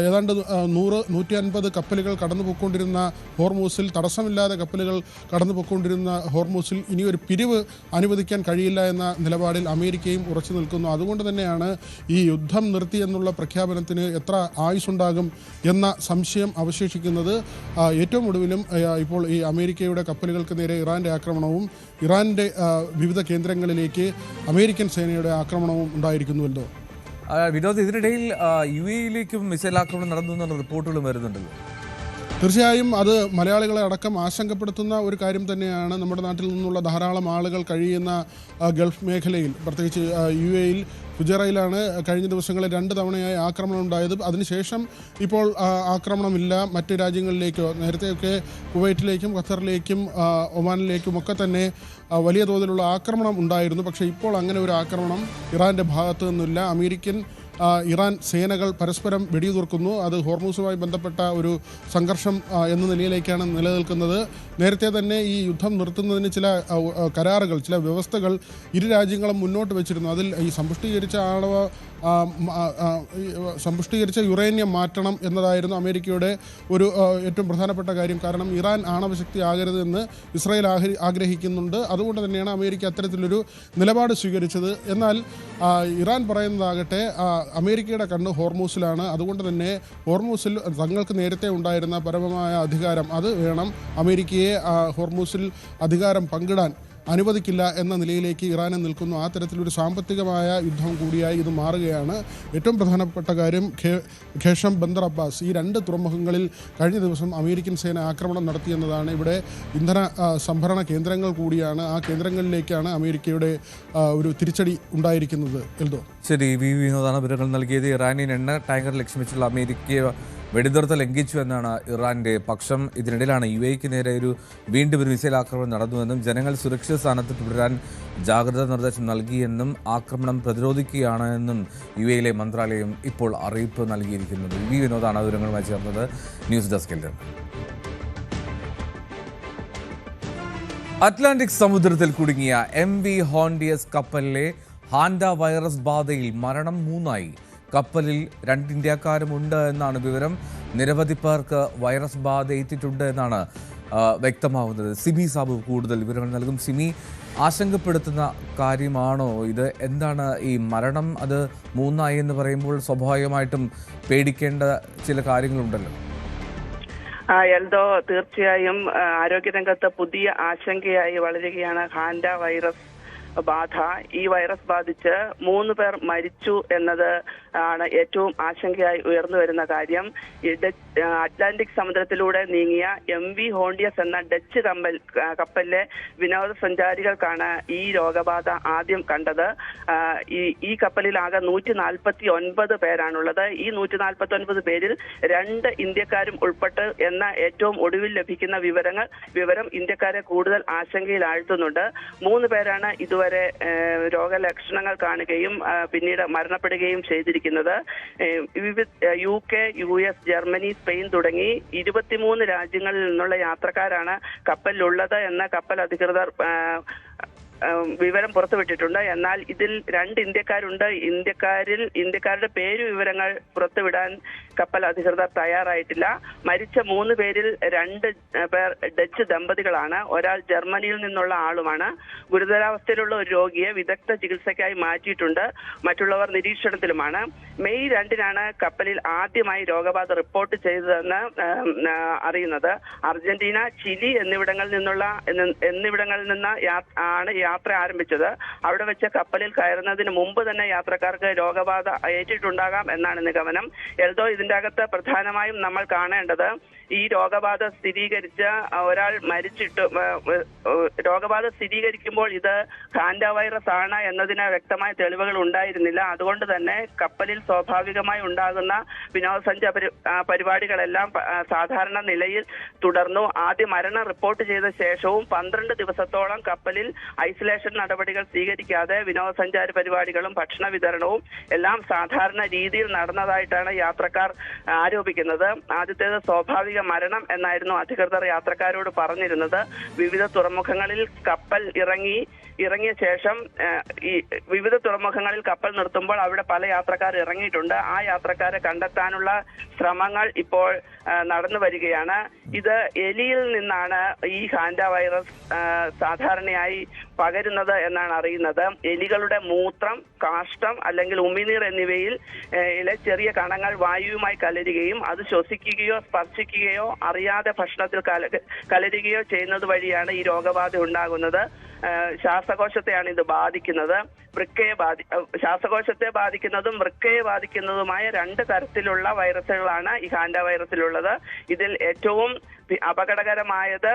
ഏതാണ്ട് 100-150 കപ്പലുകൾ കടന്നുപോയിക്കൊണ്ടിരുന്ന ഹോർമൂസിൽ, തടസ്സമില്ലാതെ കപ്പലുകൾ കടന്നുപോയിക്കൊണ്ടിരുന്ന ഹോർമൂസിൽ ഇനിയൊരു പിരിവ് അനുവദിക്കാൻ കഴിയില്ല എന്ന നിലപാടിൽ അമേരിക്കയും ഉറച്ചു നിൽക്കുന്നു. അതുകൊണ്ട് തന്നെയാണ് ഈ യുദ്ധം നിർത്തി എന്നുള്ള പ്രഖ്യാപനത്തിന് എത്ര ആയുസ്സുണ്ടാകും എന്ന സംശയം അവശേഷിക്കുന്നത്. ഏറ്റവും ഒടുവിലും ഇപ്പോൾ ഈ അമേരിക്കയുടെ കപ്പലുകൾക്ക് നേരെ ഇറാൻ്റെ ആക്രമണവും ഇറാൻ്റെ വിവിധ കേന്ദ്രങ്ങളിലേക്ക് അമേരിക്കൻ സേനയുടെ ആക്രമണവും ഉണ്ടായിരിക്കുന്നുവല്ലോ. വിനോദ്, ഇതിനിടയിൽ UAE-യിലേക്കും മിസൈൽ ആക്രമണം നടന്നു എന്നുള്ള റിപ്പോർട്ടുകളും വരുന്നുണ്ടല്ലോ. തീർച്ചയായും അത് മലയാളികളെ അടക്കം ആശങ്കപ്പെടുത്തുന്ന ഒരു കാര്യം തന്നെയാണ്. നമ്മുടെ നാട്ടിൽ നിന്നുള്ള ധാരാളം ആളുകൾ കഴിയുന്ന ഗൾഫ് മേഖലയിൽ, പ്രത്യേകിച്ച് UAE-യിൽ ഫുജറയിലാണ് കഴിഞ്ഞ ദിവസങ്ങളിൽ 2 തവണയായി ആക്രമണം ഉണ്ടായത്. അതിനുശേഷം ഇപ്പോൾ ആക്രമണമില്ല. മറ്റ് രാജ്യങ്ങളിലേക്കോ, നേരത്തെയൊക്കെ കുവൈറ്റിലേക്കും ഖത്തറിലേക്കും ഒമാനിലേക്കും ഒക്കെ തന്നെ വലിയ തോതിലുള്ള ആക്രമണം ഉണ്ടായിരുന്നു. പക്ഷേ ഇപ്പോൾ അങ്ങനെ ഒരു ആക്രമണം ഇറാൻ്റെ ഭാഗത്തു നിന്നില്ല. അമേരിക്കൻ ഇറാൻ സേനകൾ പരസ്പരം വെടിയുതിർക്കുന്നു. അത് ഹോർമൂസുമായി ബന്ധപ്പെട്ട ഒരു സംഘർഷം എന്ന നിലയിലേക്കാണ് നിലനിൽക്കുന്നത്. നേരത്തെ തന്നെ ഈ യുദ്ധം നിർത്തുന്നതിന് ചില കരാറുകൾ, ചില വ്യവസ്ഥകൾ ഇരു രാജ്യങ്ങളും മുന്നോട്ട് വെച്ചിരുന്നു. അതിൽ ഈ സമ്പുഷ്ടീകരിച്ച യുറേനിയം മാറ്റണം എന്നതായിരുന്നു അമേരിക്കയുടെ ഒരു ഏറ്റവും പ്രധാനപ്പെട്ട കാര്യം. കാരണം ഇറാൻ ആണവശക്തി ആകരുത് എന്ന് ഇസ്രായേൽ ആഗ്രഹിക്കുന്നുണ്ട്. അതുകൊണ്ട് തന്നെയാണ് അമേരിക്ക അത്തരത്തിലൊരു നിലപാട് സ്വീകരിച്ചത്. എന്നാൽ ഇറാൻ പറയുന്നതാകട്ടെ അമേരിക്കയുടെ കണ്ണ് ഹോർമൂസിലാണ്. അതുകൊണ്ട് തന്നെ ഹോർമൂസിൽ തങ്ങൾക്ക് നേരത്തെ ഉണ്ടായിരുന്ന പരമമായ അധികാരം അത് വേണം, അമേരിക്കയെ ഹോർമൂസിൽ അധികാരം പങ്കിടാൻ അനുവദിക്കില്ല എന്ന നിലയിലേക്ക് ഇറാനെ നിൽക്കുന്നു. ആ തരത്തിലൊരു സാമ്പത്തികമായ യുദ്ധം കൂടിയായി ഇത് മാറുകയാണ്. ഏറ്റവും പ്രധാനപ്പെട്ട കാര്യം ഖേഷം ബന്ദർ അബ്ബാസ്, ഈ 2 തുറമുഖങ്ങളിൽ കഴിഞ്ഞ ദിവസം അമേരിക്കൻ സേന ആക്രമണം നടത്തിയെന്നതാണ്. ഇവിടെ ഇന്ധന സംഭരണ കേന്ദ്രങ്ങൾ കൂടിയാണ്. ആ കേന്ദ്രങ്ങളിലേക്കാണ് അമേരിക്കയുടെ ഒരു തിരിച്ചടി ഉണ്ടായിരിക്കുന്നത്. എൽദോ, ശരി, വിനോദാണ് വിവരങ്ങൾ നൽകിയത്. ഇറാനിയൻ എണ്ണ ടാങ്കർ ലക്ഷ്യം വെച്ചുള്ള അമേരിക്കയെ വെടിനിർത്തൽ ലംഘിച്ചു എന്നാണ് ഇറാന്റെ പക്ഷം. ഇതിനിടയിലാണ് UAE-ക്ക് നേരെ വീണ്ടും ഒരു മിസൈൽ ആക്രമണം നടന്നുവെന്നും ജനങ്ങൾ സുരക്ഷിത സ്ഥാനത്ത് തുടരാൻ ജാഗ്രതാ നിർദ്ദേശം നൽകിയെന്നും ആക്രമണം പ്രതിരോധിക്കുകയാണ് എന്നും UAE-യിലെ മന്ത്രാലയം ഇപ്പോൾ അറിയിപ്പ് നൽകിയിരിക്കുന്നത്. വിനോദാണ് വിവരങ്ങളുമായി ചേർന്നത്. ന്യൂസ് ഡെസ്കിൽ നിന്ന്. അറ്റ്ലാന്റിക് സമുദ്രത്തിൽ കുടുങ്ങിയ MV ഹോണ്ടിയസ് കപ്പലിലെ ഹാൻഡ വൈറസ് ബാധയിൽ മരണം 3ആയി. കപ്പലിൽ 2 ഇന്ത്യക്കാരുമുണ്ട് എന്നാണ് വിവരം. നിരവധി പേർക്ക് വൈറസ് ബാധ ഏറ്റിട്ടുണ്ട് എന്നാണ് വ്യക്തമാവുന്നത്. സിമി സാബു കൂടുതൽ വിവരങ്ങൾ നൽകും. സിമി, ആശങ്കപ്പെടുത്തുന്ന കാര്യമാണോ ഇത്? എന്താണ് ഈ മരണം? അത് 3ആയി എന്ന് പറയുമ്പോൾ സ്വാഭാവികമായിട്ടും പേടിക്കേണ്ട ചില കാര്യങ്ങളുണ്ടല്ലോ. എൽദോ, തീർച്ചയായും ആരോഗ്യരംഗത്ത് പുതിയ ആശങ്കയായി വളരുകയാണ് ഹാൻഡ വൈറസ് ബാധ. ഈ വൈറസ് ബാധിച്ച് 3 പേർ മരിച്ചു എന്നത് ആണ് ഏറ്റവും ആശങ്കയായി ഉയർന്നു വരുന്ന കാര്യം. അറ്റ്ലാന്റിക് സമുദ്രത്തിലൂടെ നീങ്ങിയ MV ഹോണ്ടിയസ് എന്ന ഡച്ച് കപ്പലിലെ വിനോദസഞ്ചാരികൾക്കാണ് ഈ രോഗബാധ ആദ്യം കണ്ടത്. ഈ കപ്പലിൽ ആകെ 149 പേരാണുള്ളത്. ഈ 149 പേരിൽ 2 ഇന്ത്യക്കാരും ഉൾപ്പെട്ട് എന്ന ഏറ്റവും ഒടുവിൽ ലഭിക്കുന്ന വിവരം ഇന്ത്യക്കാരെ കൂടുതൽ ആശങ്കയിൽ ആഴ്ത്തുന്നുണ്ട്. 3 പേരാണ് ഇതുവരെ വരെ രോഗലക്ഷണങ്ങൾ കാണുകയും പിന്നീട് മരണപ്പെടുകയും ചെയ്തിരിക്കുന്നത്. UK, US, ജർമ്മനി, സ്പെയിൻ തുടങ്ങി 23 രാജ്യങ്ങളിൽ നിന്നുള്ള യാത്രക്കാരാണ് കപ്പലിലുള്ളത് എന്ന് കപ്പൽ അധികൃതർ വിവരം പുറത്തുവിട്ടിട്ടുണ്ട്. എന്നാൽ ഇതിൽ 2 ഇന്ത്യക്കാരുണ്ട്. ഇന്ത്യക്കാരുടെ പേര് വിവരങ്ങൾ പുറത്തുവിടാൻ കപ്പൽ അധികൃതർ തയ്യാറായിട്ടില്ല. മരിച്ച 3 പേരിൽ 2 പേർ ഡച്ച് ദമ്പതികളാണ്. ഒരാൾ ജർമ്മനിയിൽ നിന്നുള്ള ആളുമാണ്. ഗുരുതരാവസ്ഥയിലുള്ള ഒരു രോഗിയെ വിദഗ്ധ ചികിത്സയ്ക്കായി മാറ്റിയിട്ടുണ്ട്. മറ്റുള്ളവർ നിരീക്ഷണത്തിലുമാണ്. മെയ് 2-നാണ് കപ്പലിൽ ആദ്യമായി രോഗബാധ റിപ്പോർട്ട് ചെയ്തതെന്ന് അറിയുന്നത്. അർജന്റീന, ചിലി എന്നിവിടങ്ങളിൽ നിന്ന് ആണ് യാത്ര ആരംഭിച്ചത്. അവിടെ വെച്ച് കപ്പലിൽ കയറുന്നതിന് മുമ്പ് തന്നെ യാത്രക്കാർക്ക് രോഗബാധ ഏറ്റിട്ടുണ്ടാകാം എന്നാണ് നിഗമനം. എൽദോ, ഇതിന്റെ അകത്ത് പ്രധാനമായും നമ്മൾ കാണേണ്ടത് ഈ രോഗബാധ സ്ഥിരീകരിച്ച ഒരാൾ രോഗബാധ സ്ഥിരീകരിക്കുമ്പോൾ ഇത് ഹാൻഡ വൈറസ് ആണ് എന്നതിന് വ്യക്തമായ തെളിവുകൾ ഉണ്ടായിരുന്നില്ല. അതുകൊണ്ട് തന്നെ കപ്പലിൽ സ്വാഭാവികമായി ഉണ്ടാകുന്ന വിനോദസഞ്ചാര പരിപാടികളെല്ലാം സാധാരണ നിലയിൽ തുടർന്നു. ആദ്യ മരണം റിപ്പോർട്ട് ചെയ്ത ശേഷവും 12 ദിവസത്തോളം കപ്പലിൽ ഐസൊലേഷൻ നടപടികൾ സ്വീകരിക്കാതെ വിനോദസഞ്ചാര പരിപാടികളും ഭക്ഷണ വിതരണവും എല്ലാം സാധാരണ രീതിയിൽ നടന്നതായിട്ടാണ് യാത്രക്കാർ ആരോപിക്കുന്നത്. ആദ്യത്തേത് സ്വാഭാവിക മരണം എന്നായിരുന്നു അധികൃതർ യാത്രക്കാരോട് പറഞ്ഞിരുന്നത്. വിവിധ തുറമുഖങ്ങളിൽ കപ്പൽ ഇറങ്ങിയ ശേഷം ഈ വിവിധ തുറമുഖങ്ങളിൽ കപ്പൽ നിർത്തുമ്പോൾ അവിടെ പല യാത്രക്കാർ ഇറങ്ങിയിട്ടുണ്ട്. ആ യാത്രക്കാരെ കണ്ടെത്താനുള്ള ശ്രമങ്ങൾ ഇപ്പോൾ നടന്നു വരികയാണ്. ഇത് എലിയിൽ നിന്നാണ് ഈ ഹാൻഡ വൈറസ് സാധാരണയായി പകരുന്നത് എന്നാണ് അറിയുന്നത്. എലികളുടെ മൂത്രം, കാഷ്ടം അല്ലെങ്കിൽ ഉമിനീർ എന്നിവയിൽ ചെറിയ കണങ്ങൾ വായുവുമായി കലരുകയും അത് ശ്വസിക്കുകയോ സ്പർശിക്കുകയോ അറിയാതെ ഭക്ഷണത്തിൽ കലരുകയോ ചെയ്യുന്നത് വഴിയാണ് ഈ രോഗബാധ ഉണ്ടാകുന്നത്. ശ്വാസകോശത്തെയാണ് ഇത് ബാധിക്കുന്നത്. ശ്വാസകോശത്തെ ബാധിക്കുന്നതും വൃക്കയെ ബാധിക്കുന്നതുമായ 2 തരത്തിലുള്ള വൈറസുകളാണ് ഈ ഹാൻഡ വൈറസിലുള്ളത്. ഇതിൽ ഏറ്റവും അപകടകരമായത്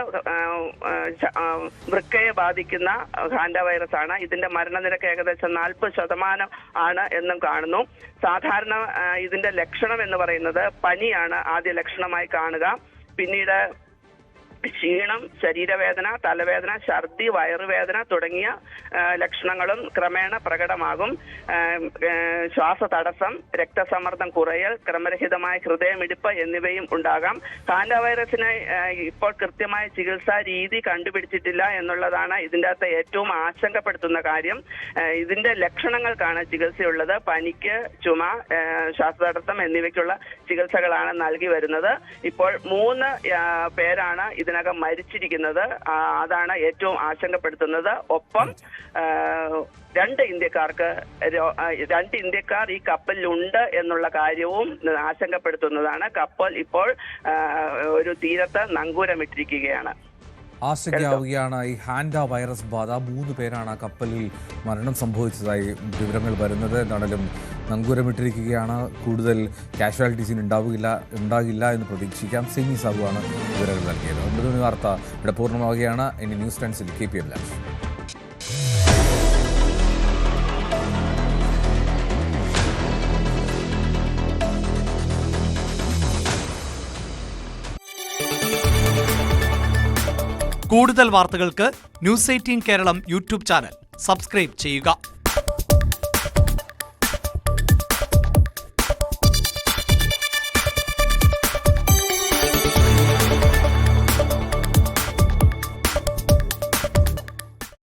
വൃക്കയെ ബാധിക്കുന്ന ഹാൻഡ വൈറസ് ആണ്. ഇതിന്റെ മരണനിരക്ക് ഏകദേശം 40% ആണ് എന്നും കാണുന്നു. സാധാരണ ഇതിന്റെ ലക്ഷണം എന്ന് പറയുന്നത് പനിയാണ് ആദ്യ ലക്ഷണമായി കാണുക. പിന്നീട് ക്ഷീണം, ശരീരവേദന, തലവേദന, ഛർദി, വയറുവേദന തുടങ്ങിയ ലക്ഷണങ്ങളും ക്രമേണ പ്രകടമാകും. ശ്വാസതടസ്സം, രക്തസമ്മർദ്ദം കുറയൽ, ക്രമരഹിതമായ ഹൃദയമിടിപ്പ് എന്നിവയും ഉണ്ടാകാം. ഹാൻഡ വൈറസിന് ഇപ്പോൾ കൃത്യമായ ചികിത്സാ രീതി കണ്ടുപിടിച്ചിട്ടില്ല എന്നുള്ളതാണ് ഇതിൻ്റെ അകത്ത് ഏറ്റവും ആശങ്കപ്പെടുത്തുന്ന കാര്യം. ഇതിന്റെ ലക്ഷണങ്ങൾക്കാണ് ചികിത്സയുള്ളത്. പനിക്ക്, ചുമ, ശ്വാസതടസ്സം എന്നിവയ്ക്കുള്ള ചികിത്സകളാണ് നൽകി വരുന്നത്. ഇപ്പോൾ 3 പേരാണ് ഇതിനകം മരിച്ചിരിക്കുന്നത്. അതാണ് ഏറ്റവും ആശങ്കപ്പെടുത്തുന്നത്. ഒപ്പം 2 ഇന്ത്യക്കാർ ഈ കപ്പലിലുണ്ട് എന്നുള്ള കാര്യവും ആശങ്കപ്പെടുത്തുന്നതാണ്. കപ്പൽ ഇപ്പോൾ ഒരു തീരത്ത് നങ്കൂരമിട്ടിരിക്കുകയാണ്. ആശങ്കയാവുകയാണ് ഈ ഹാൻഡ വൈറസ് ബാധ. 3 പേരാണ് ആ കപ്പലിൽ മരണം സംഭവിച്ചതായി വിവരങ്ങൾ വരുന്നത്. എന്താണെങ്കിലും നങ്കൂരമിട്ടിരിക്കുകയാണ്. കൂടുതൽ കാഷ്വാലിറ്റീസിന് ഉണ്ടാകില്ല എന്ന് പ്രതീക്ഷിക്കാം. സിമി സാബുവാണ് വിവരങ്ങൾ നൽകിയത്. 9 മണി വാർത്ത ഇവിടെ പൂർണ്ണമാവുകയാണ്. ഇനി ന്യൂസ് ടൈംസിൽ KPM ലൈവ്. കൂടുതൽ വാർത്തകൾക്ക് News 18 Keralam YouTube channel subscribe ചെയ്യുക.